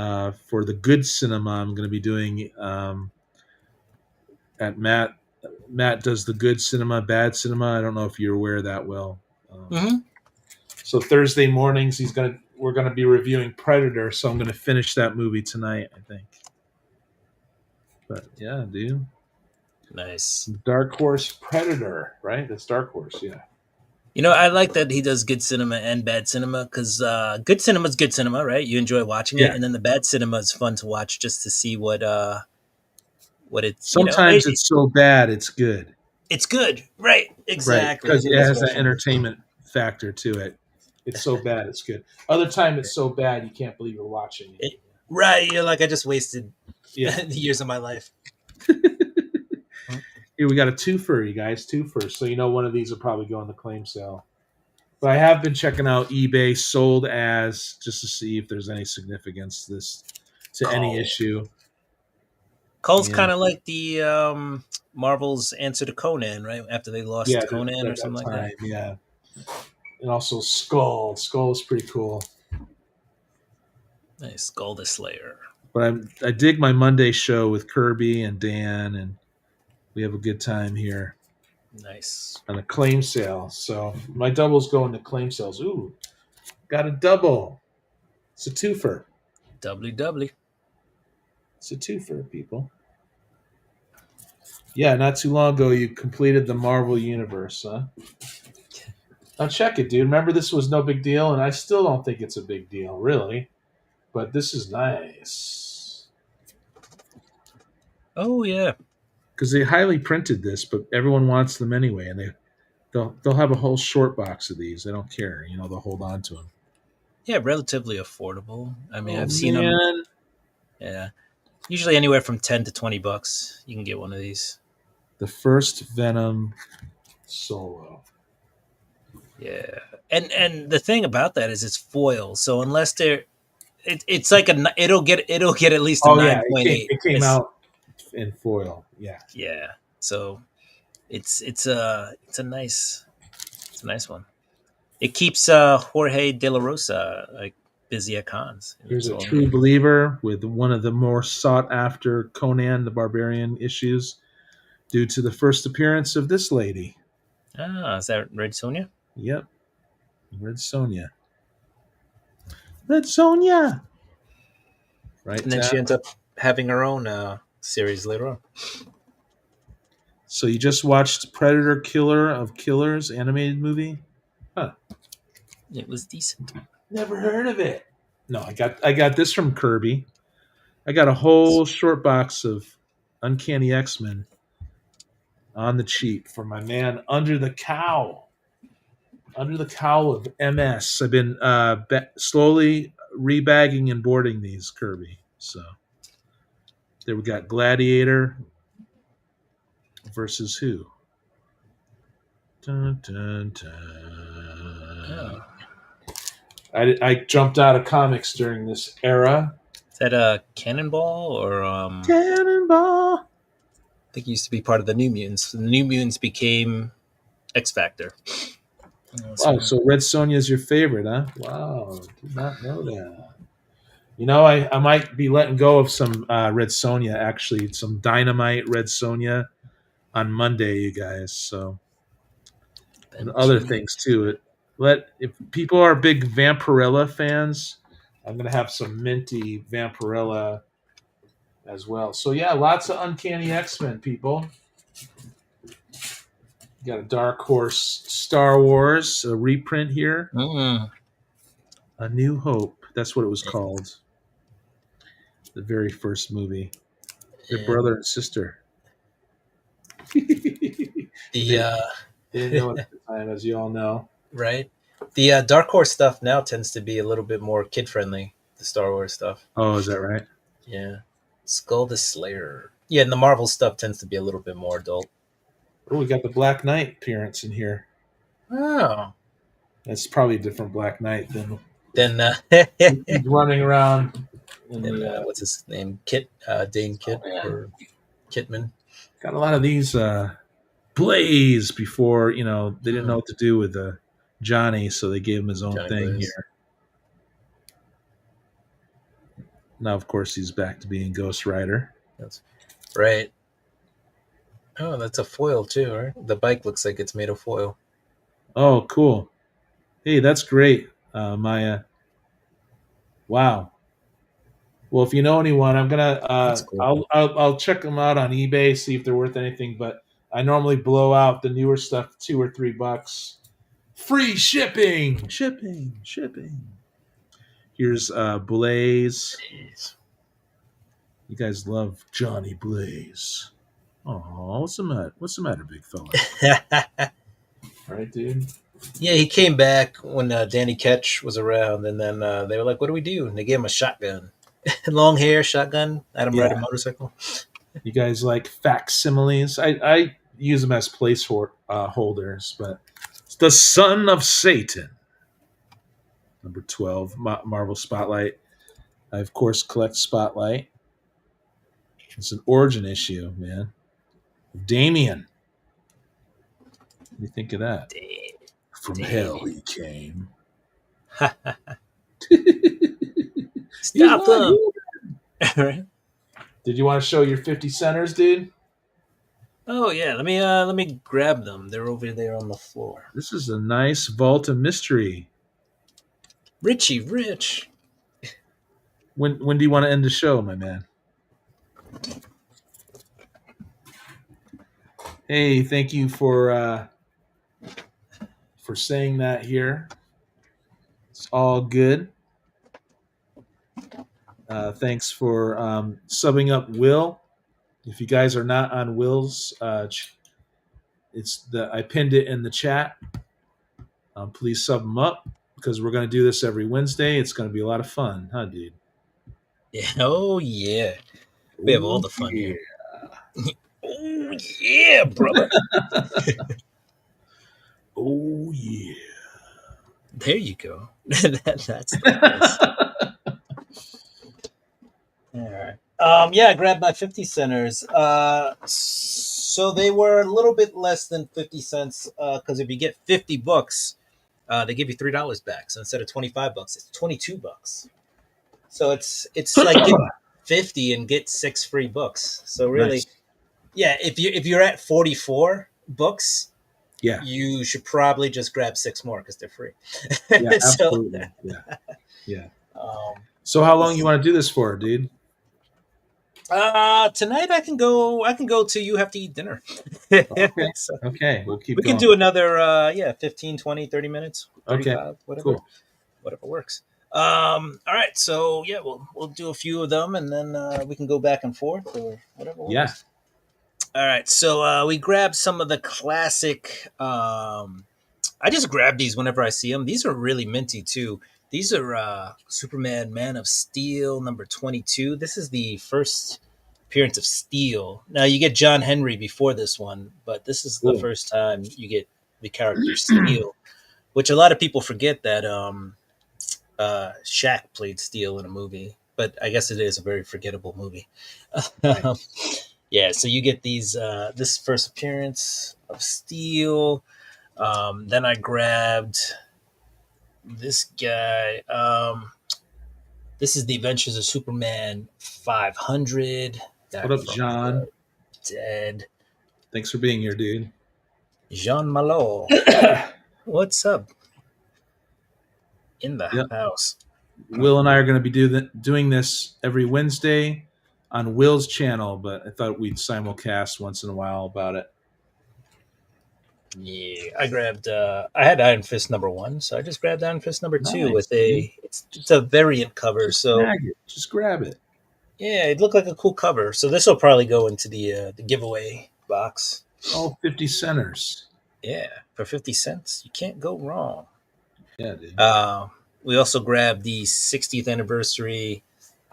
for the Good Cinema. I'm going to be doing at Matt. Matt does the Good Cinema, Bad Cinema. I don't know if you're aware of that, Will. So Thursday mornings, we're gonna be reviewing Predator. So I'm gonna finish that movie tonight, I think. But yeah, dude. Nice. Dark Horse Predator, right? That's Dark Horse, yeah. You know, I like that he does good cinema and bad cinema because good cinema is good cinema, right? You enjoy watching it, and then the bad cinema is fun to watch just to see what it's. Sometimes it's so bad, it's good. It's good, right? Exactly. Because it has that entertainment factor to it. It's so bad, it's good. Other time, it's so bad, you can't believe you're watching it. Right? You're like, I just wasted years of my life. Here we got a twofer, you guys, twofer. So one of these will probably go on the claim sale. But I have been checking out eBay sold as just to see if there's any significance to any issue. Cull's kind of like the Marvel's answer to Conan, right? After they lost Conan or something like that. Yeah. And also Skull. Skull is pretty cool. Nice. Skull the Slayer. But I dig my Monday show with Kirby and Dan, and we have a good time here. Nice. On a claim sale. So my doubles go into claim sales. Ooh, got a double. It's a twofer. Doubly. It's a twofer, people. Yeah, not too long ago you completed the Marvel Universe, huh? Now check it, dude. Remember this was no big deal, and I still don't think it's a big deal, really. But this is nice. Oh, yeah. Because they highly printed this, but everyone wants them anyway, and they'll have a whole short box of these. They don't care, they'll hold on to them. Yeah, relatively affordable. I mean, I've seen them. Yeah, usually anywhere from $10 to $20. You can get one of these. The first Venom solo. Yeah, and the thing about that is it's foil, so unless it's like it'll get at least a 9.8. It came out in foil. Yeah. So it's a nice one. It keeps Jorge De La Rosa like busy at cons. Here's a true believer with one of the more sought after Conan the Barbarian issues due to the first appearance of this lady. Ah, is that Red Sonja? Yep. Red Sonja. Red Sonja. Right, And then Tab? she ends up having her own series later on. So you just watched Predator Killer of Killers animated movie? Huh. It was decent. Never heard of it. No, I got this from Kirby. I got a whole short box of Uncanny X-Men on the cheap for my man Under the Cowl. Under the Cowl of MS. I've been slowly rebagging and boarding these, Kirby. So there we got Gladiator versus who? Dun, dun, dun. Oh. I jumped out of comics during this era. Is that a Cannonball or Cannonball. I think it used to be part of the New Mutants. The New Mutants became X Factor. Oh, so Red Sonja is your favorite, huh? Wow, did not know that. You know, I might be letting go of some Red Sonja, actually, some Dynamite Red Sonja on Monday, you guys. So, and other things too. If people are big Vampirella fans, I'm gonna have some minty Vampirella as well. So yeah, lots of Uncanny X-Men, people. You got a Dark Horse Star Wars, a reprint here. A New Hope. That's what it was called. The very first movie. Their brother and sister. The Didn't know it at the time, as you all know. Right. The Dark Horse stuff now tends to be a little bit more kid friendly. The Star Wars stuff. Oh, is that right? Yeah. Skull the Slayer. Yeah, and the Marvel stuff tends to be a little bit more adult. Oh, we got the Black Knight appearance in here. Oh. That's probably a different Black Knight than he's running around. What's his name? Dane Kit or Kitman. Got a lot of these Blaze before, they didn't know what to do with Johnny, so they gave him his own thing Blaze. Here. Now, of course, he's back to being Ghost Rider. That's right. Oh, that's a foil too, right? The bike looks like it's made of foil. Oh, cool. Hey, that's great, Maya. Wow. Well, if you know anyone, I'm gonna. Cool. I'll check them out on eBay, see if they're worth anything. But I normally blow out the newer stuff $2 or $3. Free shipping. Here's Blaze. You guys love Johnny Blaze. Oh, what's the matter, big fella? All right, dude. Yeah, he came back when Danny Ketch was around, and then they were like, "What do we do?" And they gave him a shotgun, long hair, shotgun. Had him ride a motorcycle. You guys like facsimiles? I use them as placeholders, but it's the Son of Satan, number 12, Marvel Spotlight. I of course collect Spotlight. It's an origin issue, man. Damien. What do you think of that? From hell he came. Stop him! Did you want to show your 50 centers, dude? Oh yeah, let me grab them. They're over there on the floor. This is a nice Vault of Mystery. Richie Rich. When do you want to end the show, my man? Hey, thank you for saying that here. It's all good. Thanks for subbing up Will. If you guys are not on Will's, I pinned it in the chat. Please sub him up because we're going to do this every Wednesday. It's going to be a lot of fun, huh, dude? Yeah. Oh yeah. We have all the fun here. Oh yeah, brother. Oh yeah. There you go. That's the all right. Yeah, I grabbed my 50 centers. So they were a little bit less than 50 cents because if you get 50 books, they give you $3 back. So instead of $25, it's $22. So it's like get 50 and get 6 free books. So really, nice. Yeah, if you're at 44 books, Yeah. you should probably just grab 6 more because they're free. Yeah. So, Absolutely. Yeah. Yeah. um, So how long you want to do this for, dude? tonight I can go. I can go till you have to eat dinner. Okay. So Okay. We'll keep we can going. do another. Yeah, 15, 20, 30 minutes, Okay. 35, whatever, Cool. whatever works. All right. So yeah, we'll do a few of them, and then we can go back and forth or whatever Yeah. works. All right. So we grabbed some of the classic. I just grab these whenever I see them. These are really minty too. These are Superman Man of Steel number 22. This is the first appearance of Steel. Now you get John Henry before this one, but this is the Cool. first time you get the character Steel, which a lot of people forget that Shaq played Steel in a movie, but I guess it is a very forgettable movie. Yeah, so you get these this first appearance of Steel. Then I grabbed this guy. This is the Adventures of Superman 500. What Back up, from John? the dead. Thanks for being here, dude. Jean Malot. What's up in the Yep. house? Will and I are going to be doing this every Wednesday on Will's channel, but I thought we'd simulcast once in a while about it. Yeah, I grabbed. I had Iron Fist number 1, so I just grabbed Iron Fist number 2 Nice, with dude. it's a variant cover. Just So snag it. Just grab it. yeah, it looked like a cool cover. So this will probably go into the giveaway box. Oh, 50 centers. Yeah, for 50 cents, you can't go wrong. Yeah, dude. We also grabbed the 60th anniversary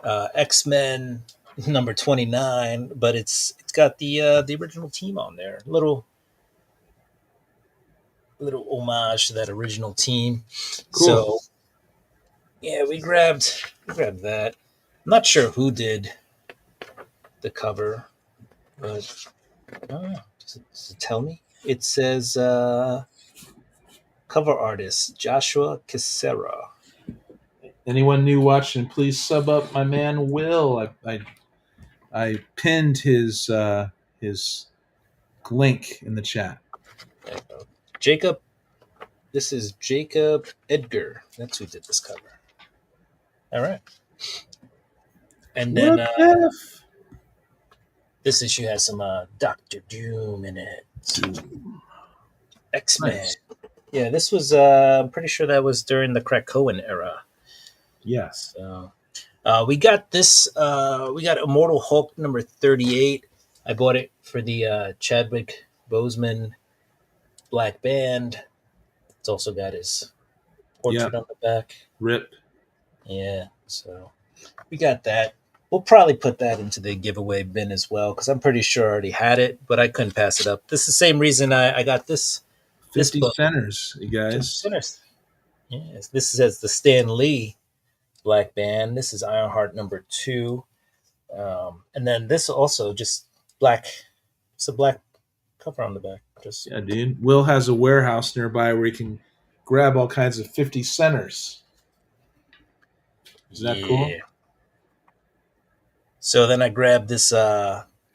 X Men number 29, but it's got the original team on there. Little homage to that original team. Cool. So yeah, we grabbed that. I'm not sure who did the cover, but does it tell me? It says cover artist Joshua Cassera. Anyone new watching, please sub up my man Will. I pinned his link in the chat. There you go. Jacob. This is Jacob Edgar. That's who did this cover. All right. And then What if? this issue has some Doctor Doom in it. X-Men. Nice. Yeah, this was I'm pretty sure that was during the Krakoan era. Yes. So we got this we got Immortal Hulk number 38. I bought it for the Chadwick Boseman Black Band. It's also got his portrait on the back. Rip. Yeah, so we got that. We'll probably put that into the giveaway bin as well because I'm pretty sure I already had it, but I couldn't pass it up. This is the same reason I got this 50 book. centers, you guys. Sinners. Yes, this is the Stan Lee Black Band. This is Ironheart number 2, and then this also just black. It's a black cover on the back. Just Yeah, dude. Will has a warehouse nearby where he can grab all kinds of 50 centers. Is that cool? So then I grabbed this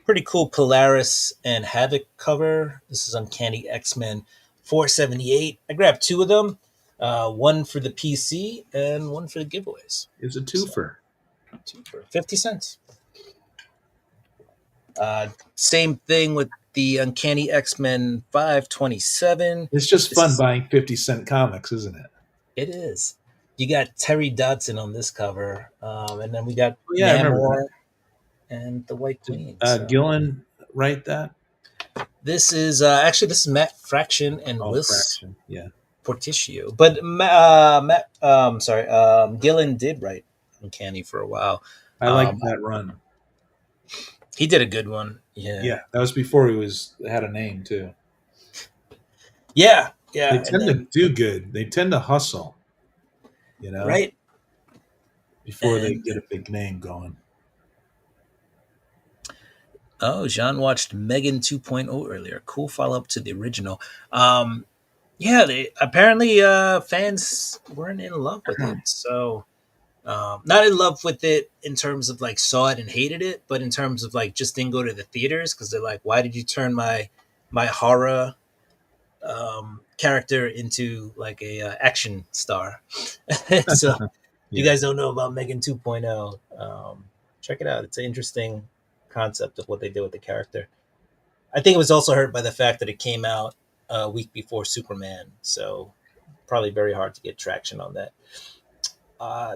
pretty cool Polaris and Havoc cover. This is Uncanny X-Men 478. I grabbed 2 of them, one for the PC and one for the giveaways. It's a twofer. So, 50 cents. Same thing with the Uncanny X-Men 527. It's just fun buying 50-cent comics, isn't it? It is. You got Terry Dodson on this cover, and then we got Yeah, Namor and the White Queen. Gillen write that? This is actually this is Matt Fraction and Willis Porticio. But Gillen did write Uncanny for a while. I like that run. He did a good one. Yeah, that was before he had a name too. Yeah. They tend to do good. They tend to hustle, right? Before they get a big name going. Oh, Jean watched Megan 2.0 earlier. Cool follow-up to the original. They apparently fans weren't in love with it. So not in love with it in terms of like saw it and hated it, but in terms of like just didn't go to the theaters because they're like, why did you turn my horror character into like a action star. So if you Yeah. guys don't know about Megan 2.0, check it out. It's an interesting concept of what they did with the character. I think it was also hurt by the fact that it came out a week before Superman, so probably very hard to get traction on that.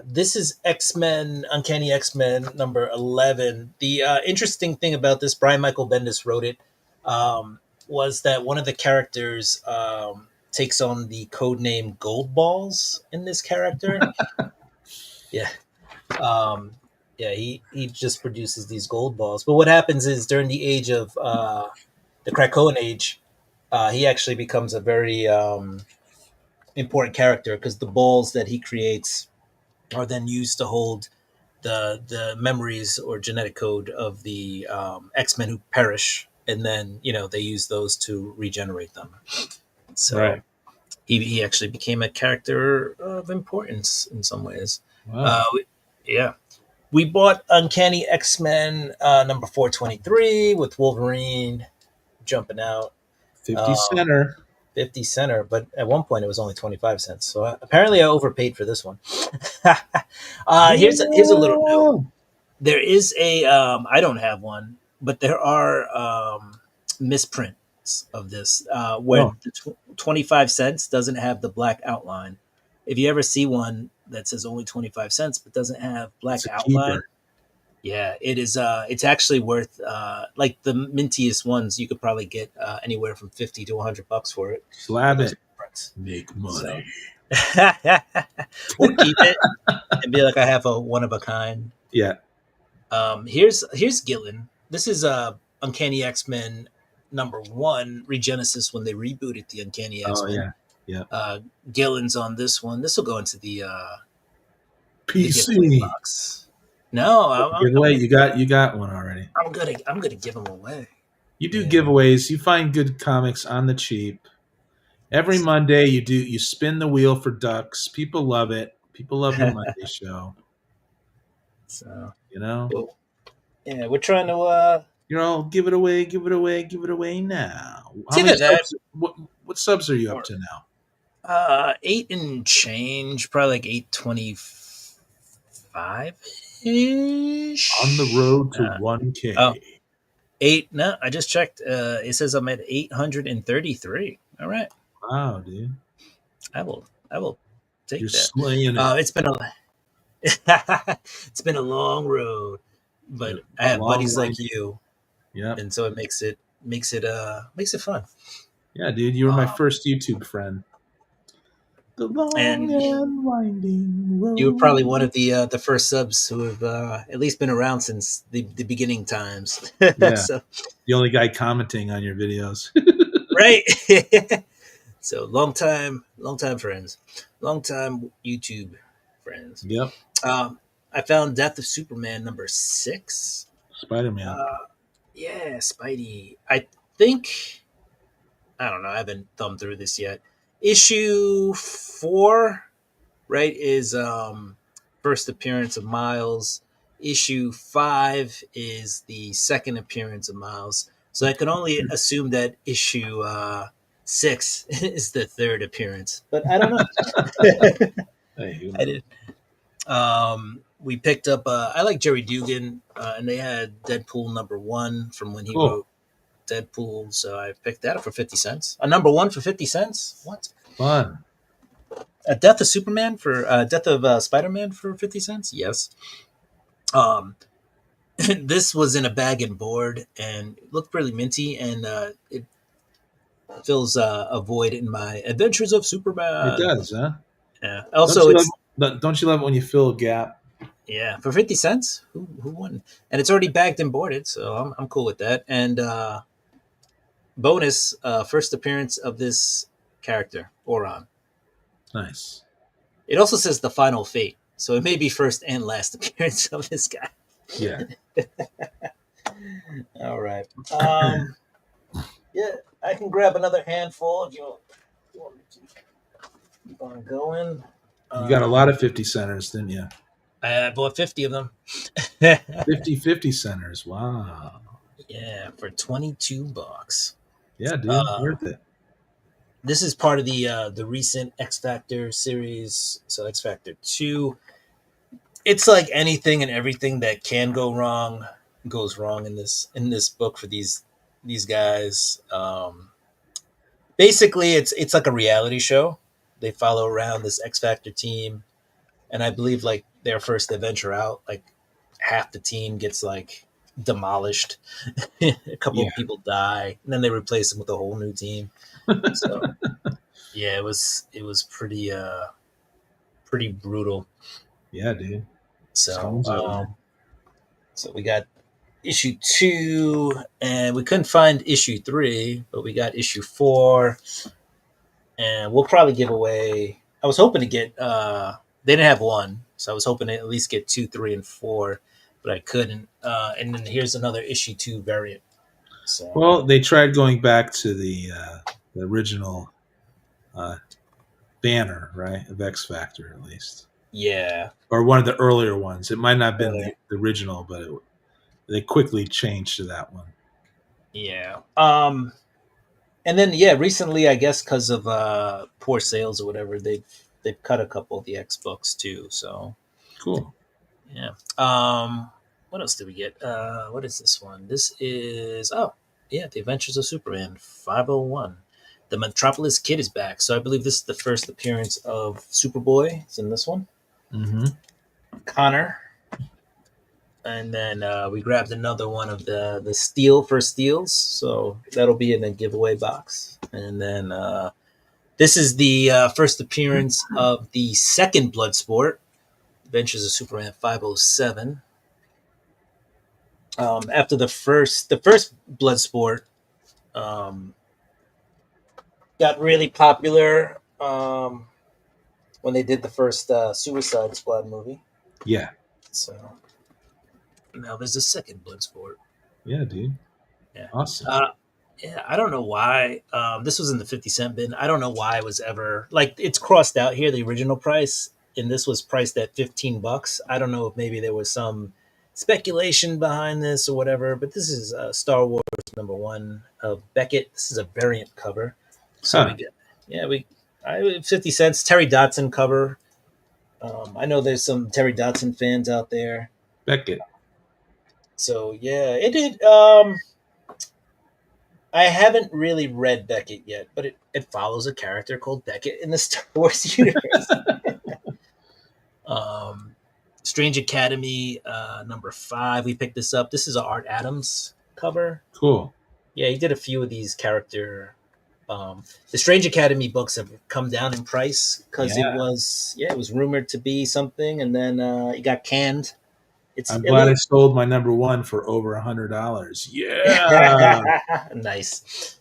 This is X Men, Uncanny X Men number 11. The interesting thing about this, Brian Michael Bendis wrote it, was that one of the characters takes on the code name Gold Balls in this character. Yeah. Um, yeah, he just produces these gold balls. But what happens is during the age of the Krakoan age, he actually becomes a very important character because the balls that he creates are then used to hold the memories or genetic code of the X Men who perish, and then they use those to regenerate them. So Right. he actually became a character of importance in some ways. Wow. Yeah, we bought Uncanny X Men number 423 with Wolverine jumping out. 50 Um, center. 50 center, but at one point it was only 25 cents. So apparently I overpaid for this one. Here's a little note. Whoa. There is a I don't have one, but there are misprints of this where Oh, the 25 cents doesn't have the black outline. If you ever see one that says only 25 cents but doesn't have black it's a outline, keeper. yeah, it is. It's actually worth like the mintiest ones. You could probably get anywhere from 50 to $100 for it. For Slab those it. prints. Make So money. we'll keep it and be like I have a one of a kind. Yeah. Here's Gillen. This is Uncanny X Men number 1 Regenesis when they rebooted the Uncanny X Oh, Men. yeah. Yeah. Gillen's on this one. This will go into the giveaway PC. box. No, Giveaway. You got one already. I'm gonna give them away. You do Yeah. giveaways. You find good comics on the cheap. Every Monday you spin the wheel for ducks. People love it. People love your Monday show. So You know? well, yeah, we're trying to. Give it away, give it away, give it away now. It's How many either that subs what subs are you up or to now? 8 and change, probably like 825 On the ish. road to 1K. Oh, 8. No, I just checked. It says I'm at 833. All right, Wow, dude. I will You're take that. slaying it. It's been a it's been a long road, Yeah, but I a have long buddies line. like you, Yep. and so it makes it fun. Yeah, dude, you were my Um, first YouTube friend. The long and and winding you were probably road. one of the first subs who have at least been around since the beginning times. Yeah. So The only guy commenting on your videos. right. So long time friends, long time YouTube friends. Yep. Um, I found Death of Superman number 6. Spider-Man. Uh, yeah, Spidey. I think I don't know. I haven't thumbed through this yet. Issue 4, right, is first appearance of Miles. Issue 5 is the second appearance of Miles. So I can only assume that issue 6 is the third appearance, but I don't know. Hey, who I knows? did. We picked up. I like Jerry Dugan, and they had Deadpool number 1 from when he Cool. wrote Deadpool. So I picked that up for 50 cents. A number 1 for 50 cents. What? Fun. A Death of Superman for Death of Spider-Man for 50 cents. Yes. Um, this was in a bag and board, and it looked really minty, and it fills a void in my Adventures of It Superman. does, huh? Yeah. Don't Also, you it's don't you love it when you fill a gap? yeah for 50 cents. Who wouldn't? And it's already bagged and boarded, so I'm cool with that. And bonus, first appearance of this character, Oron. Nice. It also says the final fate, so it may be first and last appearance of this guy. Yeah. All right. Yeah, I can grab another handful if you want me to keep on going. You got a lot of 50 centers, didn't you? I bought 50 of them. 50 centers. Wow. Yeah, for $22. Yeah, dude. Worth it. This is part of the recent X Factor series. So X Factor 2. It's like anything and everything that can go wrong goes wrong in this book for these guys. Basically, it's like a reality show. They follow around this X Factor team, and I believe like their first adventure out, like half the team gets like demolished. A couple Yeah, of people die, and then they replace them with a whole new team. So yeah, it was pretty brutal. yeah, dude. So Sounds it, man. so we got issue 2, and we couldn't find issue 3, but we got issue 4, and we'll probably give away. I was hoping to get. They didn't have one, so I was hoping to at least get 2, 3, and 4, but I couldn't. And then here's another issue 2 variant. So Well, they tried going back to the original uh, banner, right, of X Factor at least, yeah, or one of the earlier ones. It might not have been earlier. the original, but they quickly changed to that one. Yeah. And then yeah, recently I guess because of poor sales or whatever, they've cut a couple of the X books too. So Cool. yeah. What else did we get? What is this one? This is yeah, The Adventures of Superman 501. The Metropolis Kid is back. So I believe this is the first appearance of Superboy. It's in this one. Mm-hmm. Connor. And then we grabbed another one of the steel for steals. So that'll be in a giveaway box. And then this is the first appearance of the second Bloodsport, Adventures of Superman 507. After the first Bloodsport um, got really popular when they did the first Suicide Squad movie. Yeah. So now there's a second Bloodsport. Yeah, dude. Yeah. Awesome. Yeah, I don't know why. This was in the 50-cent bin. I don't know why it was ever like it's crossed out here, the original price, and this was priced at $15. I don't know if maybe there was some speculation behind this or whatever, but this is Star Wars #1 of Beckett. This is a variant cover. So we Huh. get, yeah, 50 cents, Terry Dotson cover. I know there's some Terry Dotson fans out there. Beckett. So yeah, it did. I haven't really read Beckett yet, but it follows a character called Beckett in the Star Wars universe. um, Strange Academy #5. We picked this up. This is a Art Adams cover. Cool. Yeah, he did a few of these character. The Strange Academy books have come down in price because Yeah. it was rumored to be something, and then it got canned. It's I'm it glad I look sold my #1 for over $100. Yeah. nice.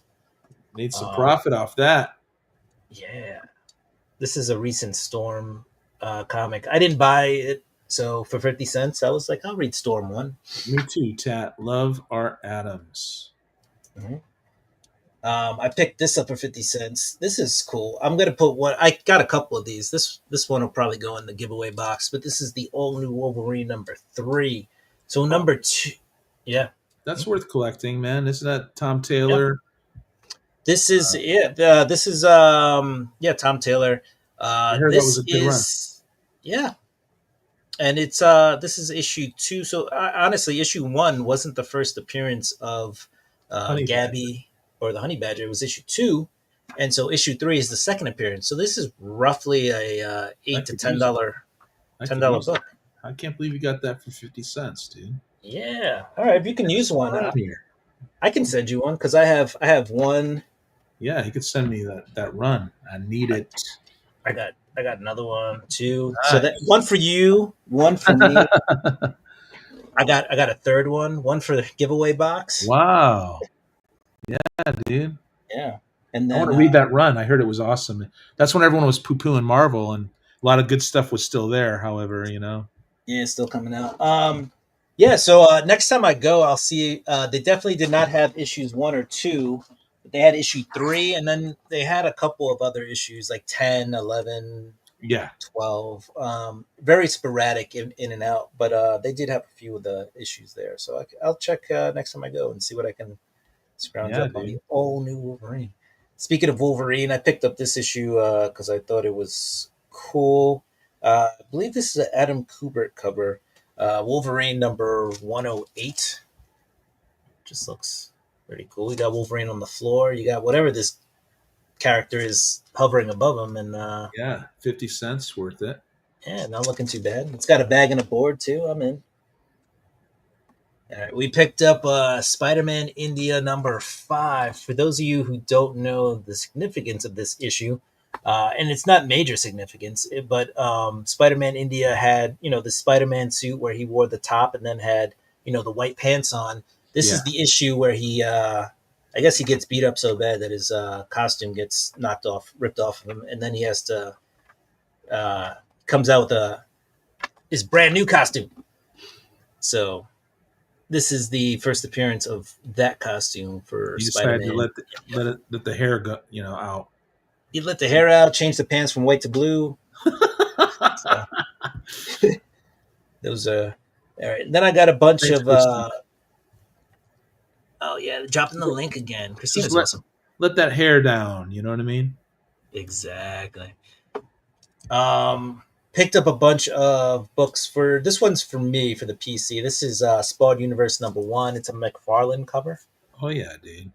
Made some Um, profit off that. yeah, this is a recent Storm comic. I didn't buy it, so for 50 cents, I was like, I'll read Storm 1. Me too, Tat. Love Art Adams. Mhm. I picked this up for 50 cents. This is cool. I'm gonna put one. I got a couple of these. This one will probably go in the giveaway box. But this is the all new Wolverine #3. So Oh, #2, yeah, that's worth collecting, man. Isn't that Tom yep. Taylor? This is Uh, this is yeah, Tom Taylor. I heard that was This a good run. is yeah, and it's this is issue 2. So honestly, issue 1 wasn't the first appearance of Honey Badger. Gabby or the Honey Badger. It was issue 2, and so issue 3 is the second appearance. So this is roughly a I eight to could ten use it. dollar I ten could dollar use it. book. I can't believe you got that for 50 cents, dude. Yeah, all right. If you can Get use some one, run here. I can send you one because I have one. Yeah, he could send me that run. I need I, it. I got another one too. So that one Nice. for you, one for me. I got a third one for the giveaway box. Wow. Yeah, dude. Yeah, and I want then to read that run. I heard it was awesome. That's when everyone was poo pooing Marvel, and a lot of good stuff was still there. However. yeah, it's still coming out. Yeah. So next time I go, I'll see. They definitely did not have issues 1 or 2. But they had issue 3, and then they had a couple of other issues like 10, 11, Yeah, 12. Very sporadic in and out, but they did have a few of the issues there. So I'll check next time I go and see what I can scrounge yeah, up on the dude. all new Wolverine. Speaking of Wolverine, I picked up this issue because I thought it was cool. I believe this is an Adam Kubert cover. Wolverine number 108. Just looks pretty cool. You got Wolverine on the floor. You got whatever this character is hovering above him, and Yeah, 50 cents worth it. yeah, not looking too bad. It's got a bag and a board too. I'm in. All right, we picked up Spider-Man India number 5. For those of you who don't know the significance of this issue, and it's not major significance, but Spider-Man India had the Spider-Man suit where he wore the top and then had the white pants on. This Yeah. is the issue where he, I guess, he gets beat up so bad that his costume gets ripped off of him, and then he has to comes out with his brand new costume. So this is the first appearance of that costume for You decided to Spider-Man. let the hair go, out. He let the hair out, changed the pants from white to blue. So those are all right. Then I got a bunch Thanks, of Christine. oh yeah, dropping the link again. Just Christina's awesome. let that hair down. You know what I mean? Exactly. Picked up a bunch of books for this one's for me for the PC. This is Spawn Universe number 1. It's a McFarlane cover. Oh yeah, dude.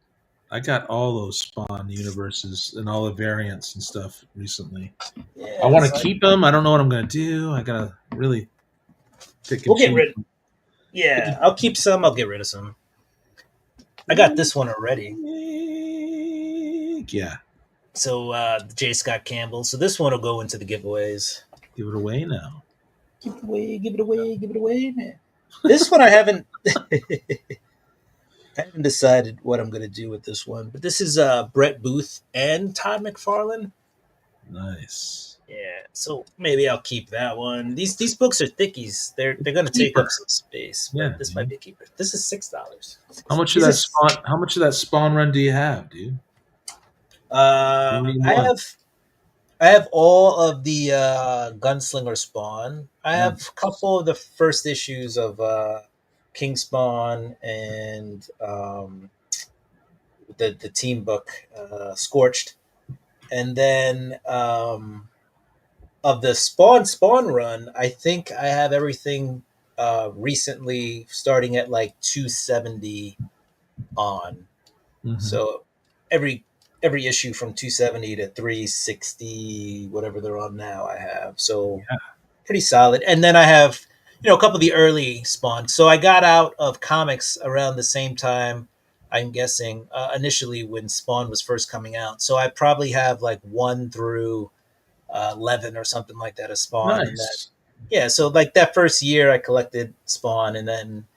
I got all those Spawn universes and all the variants and stuff recently. I Yeah, want so to keep them. I don't know what I'm going to do. I got to really pick and we'll get choose. rid. Yeah, I'll keep some. I'll get rid of some. I got this one already. Yeah. So J. Scott Campbell. So this one will go into the giveaways. Give it away now. Give it away, give it away, give it away, man. This one I haven't I haven't decided what I'm gonna do with this one. But this is Brett Booth and Todd McFarlane. Nice. Yeah, so maybe I'll keep that one. These books are thickies. They're gonna take up some space, but Yeah, this might dude. be a keeper. This is $6. How much of These that are spawn? How much of that spawn run do you have, dude? I 41. have all of the Gunslinger Spawn. I have Nice. a couple of the first issues of King Spawn and the team book Scorched, and then of the Spawn run, I think I have everything recently starting at like 270 on. Mm-hmm. So every every issue from 270 to 360, whatever they're on now, I have. So Yeah. pretty solid. And then I have, a couple of the early Spawn. So I got out of comics around the same time, I'm guessing, initially when Spawn was first coming out. So I probably have like 1 through 11 or something like that of Spawn. And then, Nice. yeah, so like that first year I collected Spawn. And then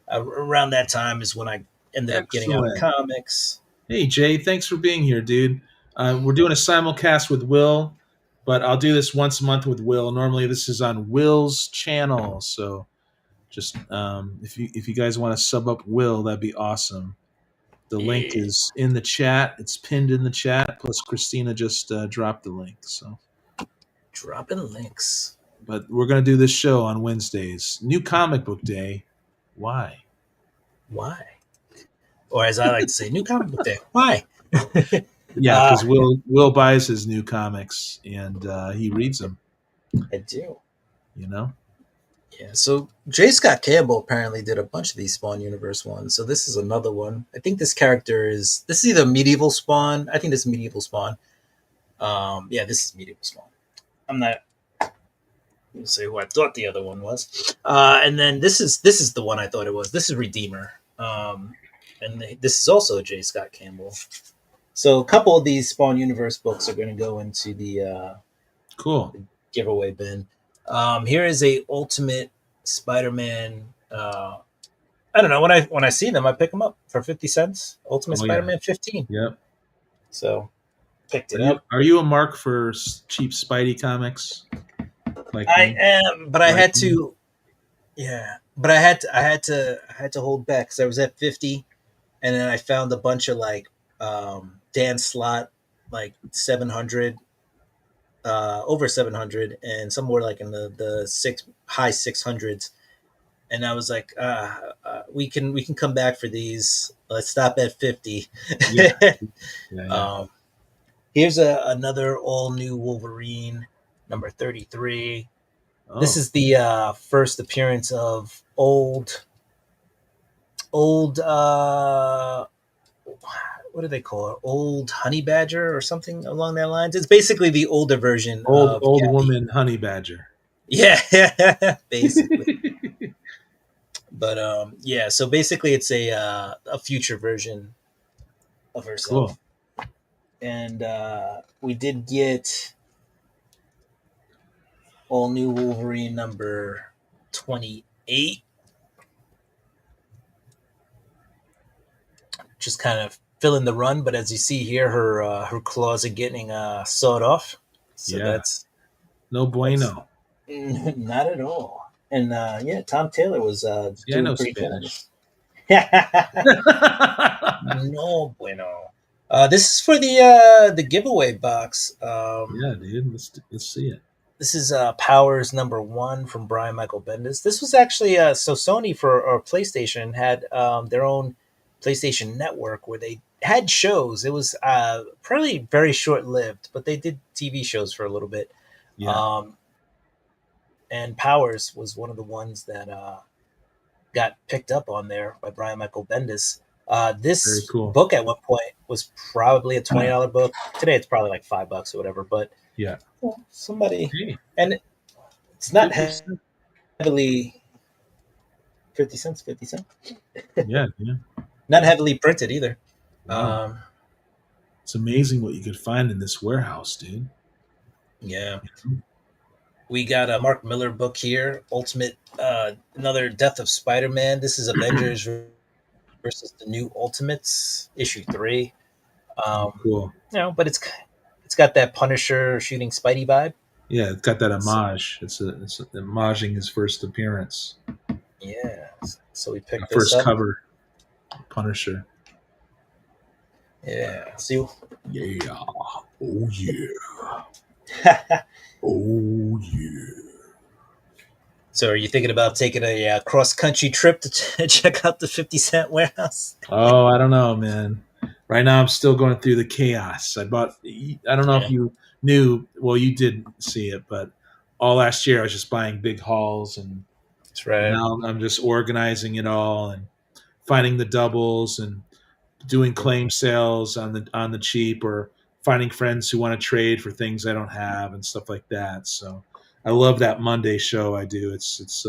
around that time is when I ended up getting out of Excellent. comics. Hey Jay, thanks for being here, dude. We're doing a simulcast with Will, but I'll do this once a month with Will. Normally, this is on Will's channel, so just if you guys want to sub up Will, that'd be awesome. The link Yeah, is in the chat. It's pinned in the chat. Plus, Christina just dropped the link. So, dropping links. but we're gonna do this show on Wednesdays. New Comic Book Day. Why? Why? Or as I like to say, new comic book day. Why? Yeah, uh, because Will buys his new comics and he reads them. I do. You know. Yeah. So J. Scott Campbell apparently did a bunch of these Spawn Universe ones. So this is another one. I think this is either Medieval Spawn. I think this is Medieval Spawn. Yeah, this is Medieval Spawn. I'm not gonna say who I thought the other one was. And then this is the one I thought it was. This is Redeemer. And this is also J. Scott Campbell. So a couple of these Spawn Universe books are going to go into the Cool. giveaway bin. Here is a Ultimate Spider-Man. I don't know, when I see them, I pick them up for 50 cents. Ultimate Oh yeah. Spider-Man 15. Yep. So picked Are it you up. are you a mark for cheap Spidey comics? Like I me? am, but I Like had me? to. Yeah, but I had to hold back because I was at 50, and then I found a bunch of like Dan Slott, like 700, over 700, and some were like in the high 600s. And I was like, we can come back for these. Let's stop at 50. Yeah. Yeah. Yeah. um, Here's another all new Wolverine, number 33. This Oh, is the first appearance of old what do they call it? Old Honey Badger or something along that lines. It's basically the older version of old Cappy. woman honey badger. Yeah, basically. But yeah, so basically it's a future version of Cool. herself. And we did get all new Wolverine number 28. Just kind of filling the run, but as you see here, her claws are getting sawed off. So Yeah. that's No that's bueno. not at all. And yeah, Tom Taylor was See, I doing know pretty good on Spanish. this. No bueno. This is for the giveaway box. Yeah, dude. Let's see it. This is Powers number 1 from Brian Michael Bendis. This was actually so Sony for or PlayStation had their own PlayStation Network where they had shows. It was probably very short lived, but they did TV shows for a little bit. Yeah. Um, and Powers was one of the ones that got picked up on there by Brian Michael Bendis. Very This cool. book at one point was probably a $20 book. Today it's probably like $5 or whatever. But Yeah. somebody, Hey, and it's not 50%. heavily 50 cents, 50 cents, Yeah, yeah. not heavily printed either. Wow. It's amazing what you could find in this warehouse, dude. Yeah, we got a Mark Miller book here, Ultimate, another Death of Spider-Man. This is Avengers versus the New Ultimates, issue 3. Oh, cool. But it's got that Punisher shooting Spidey vibe. Yeah, it's got that So, homage. It's homaging his first appearance, yeah, so we picked this first up. cover, Punisher. Yeah, see. Yeah. Oh yeah. Oh yeah. So, are you thinking about taking a cross country trip to check out the 50 cent warehouse? Oh, I don't know, man. Right now, I'm still going through the chaos. I bought. I don't know if Yeah, you knew. Well, you did see it, but all last year I was just buying big hauls, and that's right. now I'm just organizing it all and finding the doubles and doing claim sales on the cheap, or finding friends who want to trade for things I don't have and stuff like that. So I love that Monday show I do. It's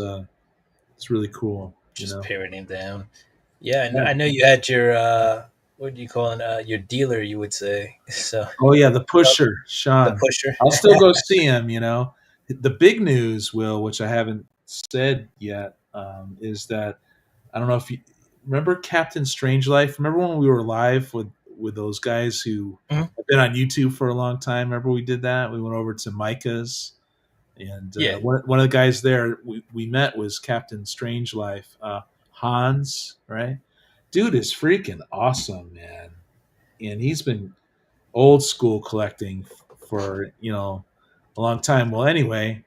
really cool, you Just know. paring him down. Yeah, Yeah. I know you had your what do you call it? Your dealer, you would say. So Oh yeah, the pusher, the Sean. pusher. I'll still go see him. You know, the big news, Will, which I haven't said yet, is that I don't know if you remember Captain Strangeliffe. Remember when we were live with those guys who Mhm. have been on YouTube for a long time? Remember we did that? We went over to Micah's, and Yeah. one of the guys there we met was Captain Strangeliffe, Hans. Right, dude is freaking awesome, man, and he's been old school collecting for a long time. Well, anyway,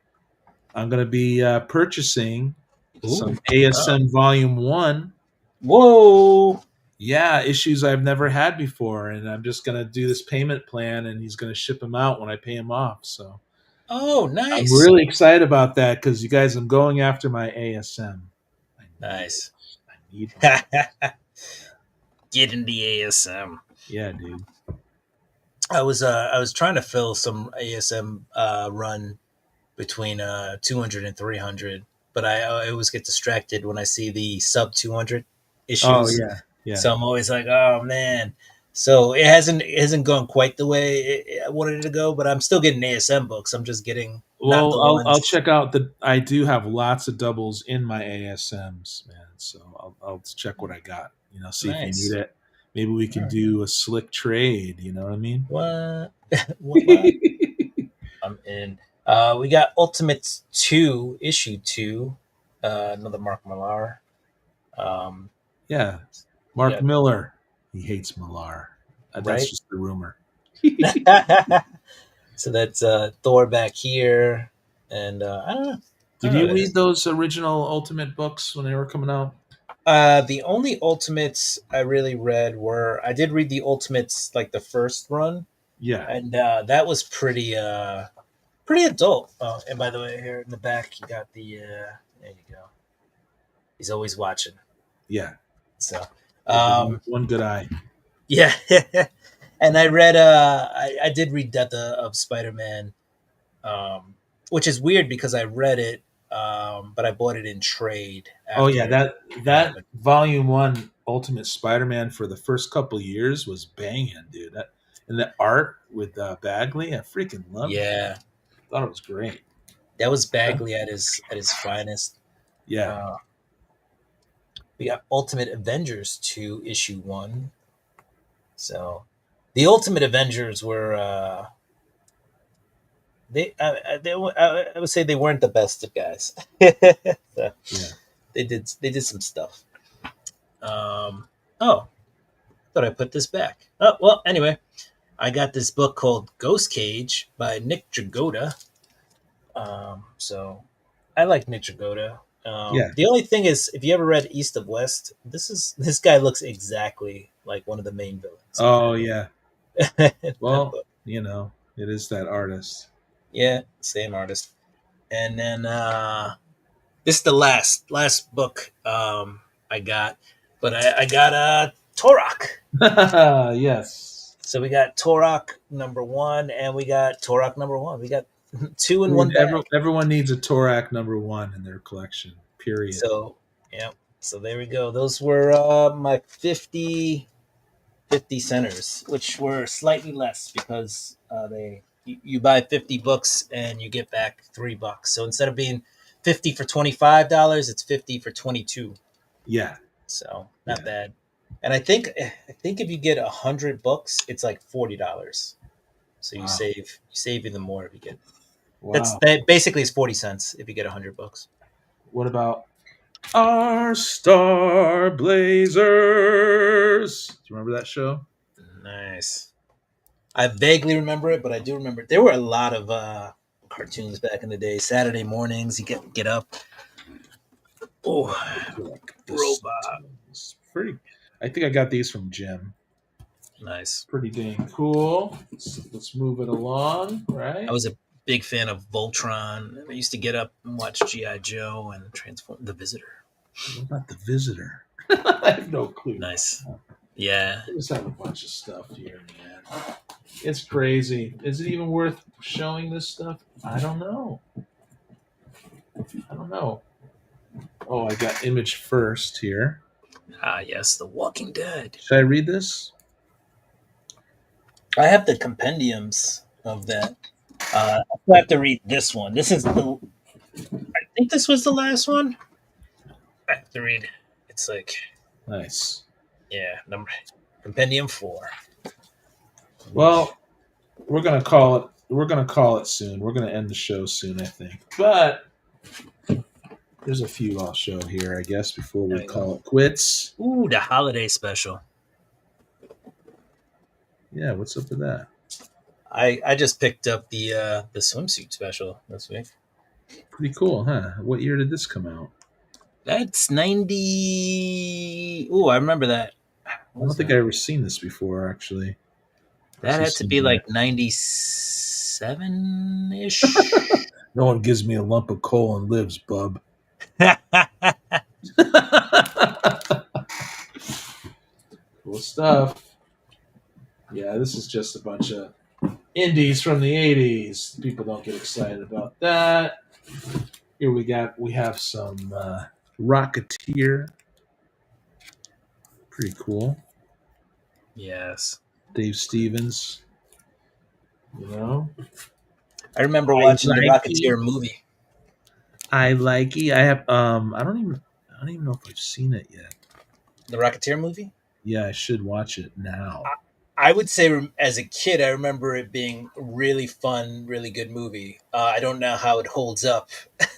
I'm going to be purchasing Ooh. some ASM Volume One. Whoa. Yeah, issues I've never had before, and I'm just going to do this payment plan, and he's going to ship them out when I pay him off. So Oh, I'm nice. really excited about that because you guys, I'm going after my ASM. I need it. Nice. I need one. Get in the ASM. Yeah, dude. I was trying to fill some ASM run between 200 and 300, but I always get distracted when I see the sub 200 Oh issues. yeah, yeah. So I'm always like, oh man. So it hasn't gone quite the way I wanted it to go, but I'm still getting ASM books. I'm just getting not the Well, I'll ones. check out the. I do have lots of doubles in my ASMs, man. So I'll check what I got. See if you need Nice. it. Maybe we All can right. do a slick trade. You know what I mean? What? What? I'm in. We got Ultimates 2, issue 2, another Mark Millar. Um, Yeah, we Mark Miller. He hates Millar. That's right? just the rumor. So that's Thor back here. And I don't know. I Did don't know you what it read is. those original Ultimate books when they were coming out? The only Ultimates I really read were I did read the Ultimates like the first run, Yeah. and that was pretty adult. Oh, and by the way, here in the back, you got the. There you go. He's always watching. Yeah. So, The one, um, one good eye. yeah. And I read. I did read Death of Spider Man, which is weird because I read it, but I bought it in trade Oh yeah, after. that volume one Ultimate Spider-Man for the first couple years was banging, dude. And the art with Bagley, I freaking loved it. Yeah, Thought it was great. that was Bagley at his finest. Yeah. Uh, we got Ultimate Avengers 2 issue 1. So the Ultimate Avengers were I would say they weren't the best of guys. So Yeah. they did some stuff. Oh, thought I put this back. Oh well, anyway, I got this book called Ghost Cage by Nick Dragotta. So I like Nick Dragotta. Yeah. The only thing is, if you ever read East of West, this guy looks exactly like one of the main villains. Oh yeah. In that Well, book. it is that artist. Yeah, same artist. And then this is the last book I got, but I got Torok. Yes. So we got Torok #1, and we got Torok #1. We got two in one Dude, bag. everyone needs a Torak #1 in their collection. Period. So yeah, so there we go. Those were my 50 centers, which were slightly less because you buy 50 books and you get back $3. So instead of being 50 for $25, it's 50 for 22. Yeah. So not Yeah. bad. And I think if you get 100 books, it's like $40. So you Wow. save even more if you get. Wow. That basically is 40 cents if you get 100 books. What about our Star Blazers? Do you remember that show? Nice. I vaguely remember it, but I do remember there were a lot of cartoons back in the day. Saturday mornings, you get up. Oh, robot. It's pretty. I think I got these from Jim. Nice. Pretty dang cool. Let's move it along, right? I was a big fan of Voltron. I used to get up and watch G.I. Joe and Transform the Visitor. What about the Visitor? I have no clue. Nice. Yeah. I just have a bunch of stuff here, man. It's crazy. Is it even worth showing this stuff? I don't know. Oh, I got Image First here. Ah, yes, The Walking Dead. Should I read this? I have the compendiums of that. I have to read this one. I think this was the last one. I have to read. It's like, Nice. yeah, compendium 4. Well, we're gonna call it. We're gonna call it soon. We're gonna end the show soon, I think. But there's a few I'll show here, I guess, before we call it quits. Ooh, the holiday special. Yeah, what's up with that? I just picked up the swimsuit special this week. Pretty cool, huh? What year did this come out? That's 90. Ooh, I remember that. I don't think I've ever seen this before, actually. That had to be like 97 ish. No one gives me a lump of coal and lives, bub. Cool stuff. Yeah, this is just a bunch of indies from the 80s. People don't get excited about that. Here we have some Rocketeer. Pretty cool. Yes. Dave Stevens. You know? I remember watching the Rocketeer movie. I like it. I have I don't even know if I've seen it yet. The Rocketeer movie? Yeah, I should watch it now. I would say as a kid, I remember it being a really fun, really good movie. I don't know how it holds up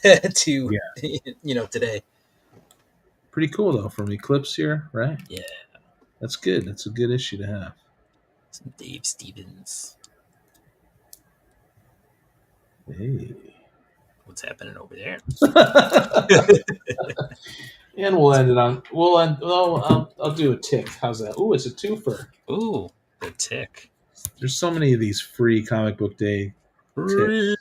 to today. Pretty cool though, from Eclipse here, right? Yeah. That's good. That's a good issue to have. Some Dave Stevens. Hey. What's happening over there? And we'll end it on. I'll do a tick. How's that? Ooh, it's a twofer. Ooh, the tick. There's so many of these free comic book day tips.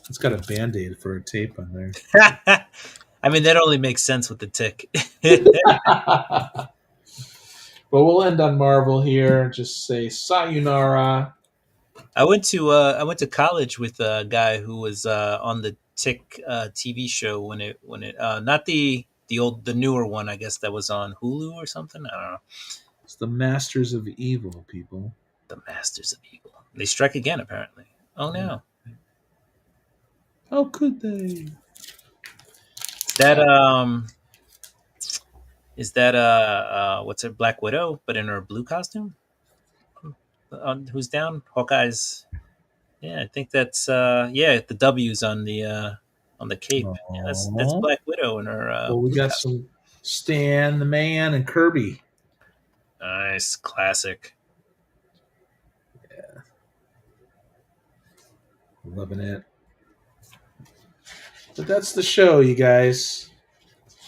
It's got a band-aid for a tape on there. I mean, that only makes sense with the tick. But we'll end on Marvel here. Just say sayonara. I went to college with a guy who was on the Tick TV show when it not the newer one, I guess, that was on Hulu or something. I don't know. It's the Masters of Evil, people. The Masters of Evil. They strike again, apparently. Oh Yeah. no. How could they? That is that what's it, Black Widow, but in her blue costume? Who's down? Hawkeye's. Yeah, I think that's yeah, the W's on the cape. Yeah, that's Aw. Black Widow in her Well, we blue got costume. some Stan the Man and Kirby. Nice, classic. Loving it. But that's the show, you guys.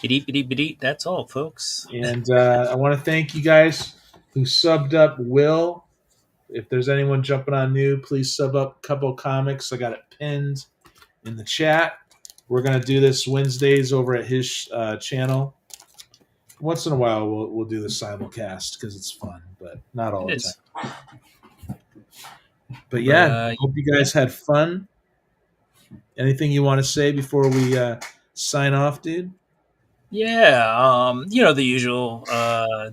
Bedeet, bedeet, bedeet. That's all, folks. And I want to thank you guys who subbed up Will. If there's anyone jumping on new, please sub up a couple comics. I got it pinned in the chat. We're going to do this Wednesdays over at his channel. Once in a while, we'll do the simulcast because it's fun, but not all It the is. time. But yeah, hope you guys had fun. Anything you want to say before we sign off, dude? Yeah, the usual.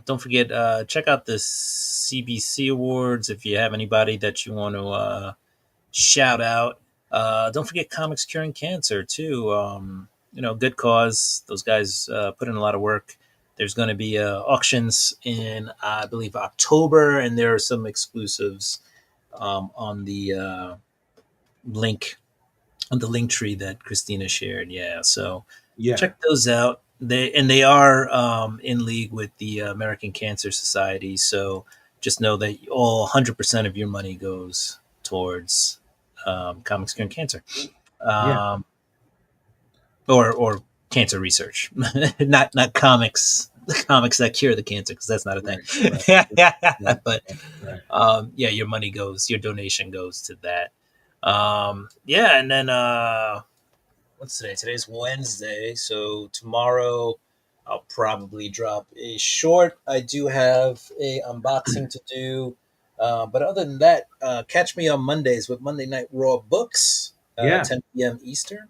Don't forget, check out the CBC Awards if you have anybody that you want to shout out. Don't forget Comics Curing Cancer too. Good cause. Those guys put in a lot of work. There's going to be auctions in, I believe, October, and there are some exclusives on the link on the link tree that Christina shared. Yeah, so Yeah. check those out. They are in league with the American Cancer Society. So just know that all 100% of your money goes towards comics curing cancer, Yeah. or cancer research, not comics. The comics that cure the cancer, because that's not a thing. Right. But Right. yeah, your donation goes to that. Yeah, and then what's today? Today's Wednesday, so tomorrow I'll probably drop a short. I do have a unboxing to do, but other than that, catch me on Mondays with Monday Night Raw Books, Yeah. 10 p.m. Eastern.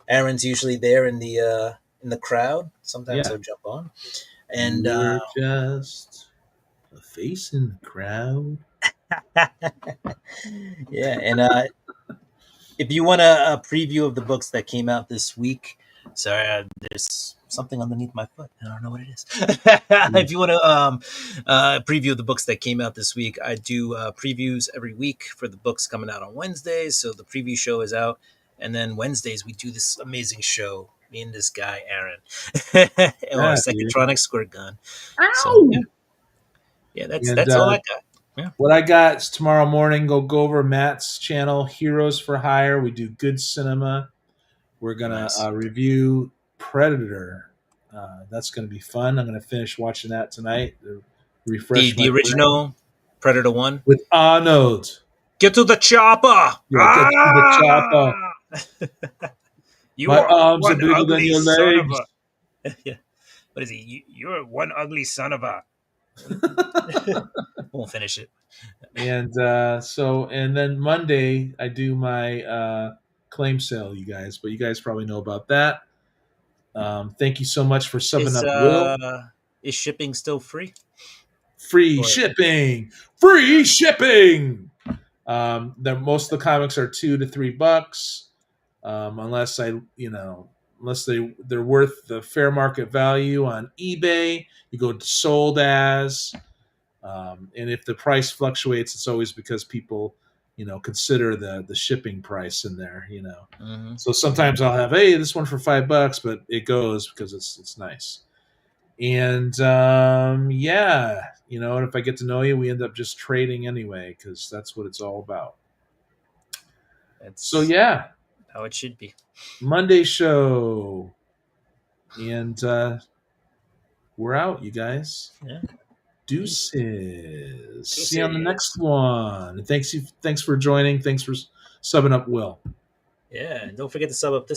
Aaron's usually there in the crowd. Sometimes Yeah. he'll jump on, and You're just a face in the crowd. yeah, and if you want a preview of the books that came out this week, sorry, there's something underneath my foot. I don't know what it is. If you want to preview the books that came out this week, I do previews every week for the books coming out on Wednesdays. So the preview show is out, and then Wednesdays we do this amazing show. Me and this guy Aaron, or Secondtronic Squirt Gun. So yeah, that's all I got. Yeah. What I got is tomorrow morning. Go over Matt's channel, Heroes for Hire. We do good cinema. We're gonna Nice. review Predator. That's gonna be fun. I'm gonna finish watching that tonight. To refresh The original Predator 1 with Arnold. Get to the chopper! Yeah, get to the chopper. You My are arms are one bigger than ugly your son of legs. a. Yeah. What is he? You're one ugly son of a. Won't finish it. And and then Monday I do my claim sale, you guys. But you guys probably know about that. Thank you so much for subbing up, Will. Is shipping still free? Free Or- shipping. Free shipping. Most of the comics are $2 to $3, unless they're worth the fair market value on eBay. You go to sold as, and if the price fluctuates, it's always because people, consider the shipping price in there. Mhm. So sometimes I'll have, hey, this one for $5, but it goes because it's nice. And yeah, and if I get to know you, we end up just trading anyway because that's what it's all about. So yeah, how it should be. Monday show, and we're out, you guys. Yeah. Deuces. See you on the next one. Thanks for joining. Thanks for subbing up, Will. Yeah, and don't forget to sub up this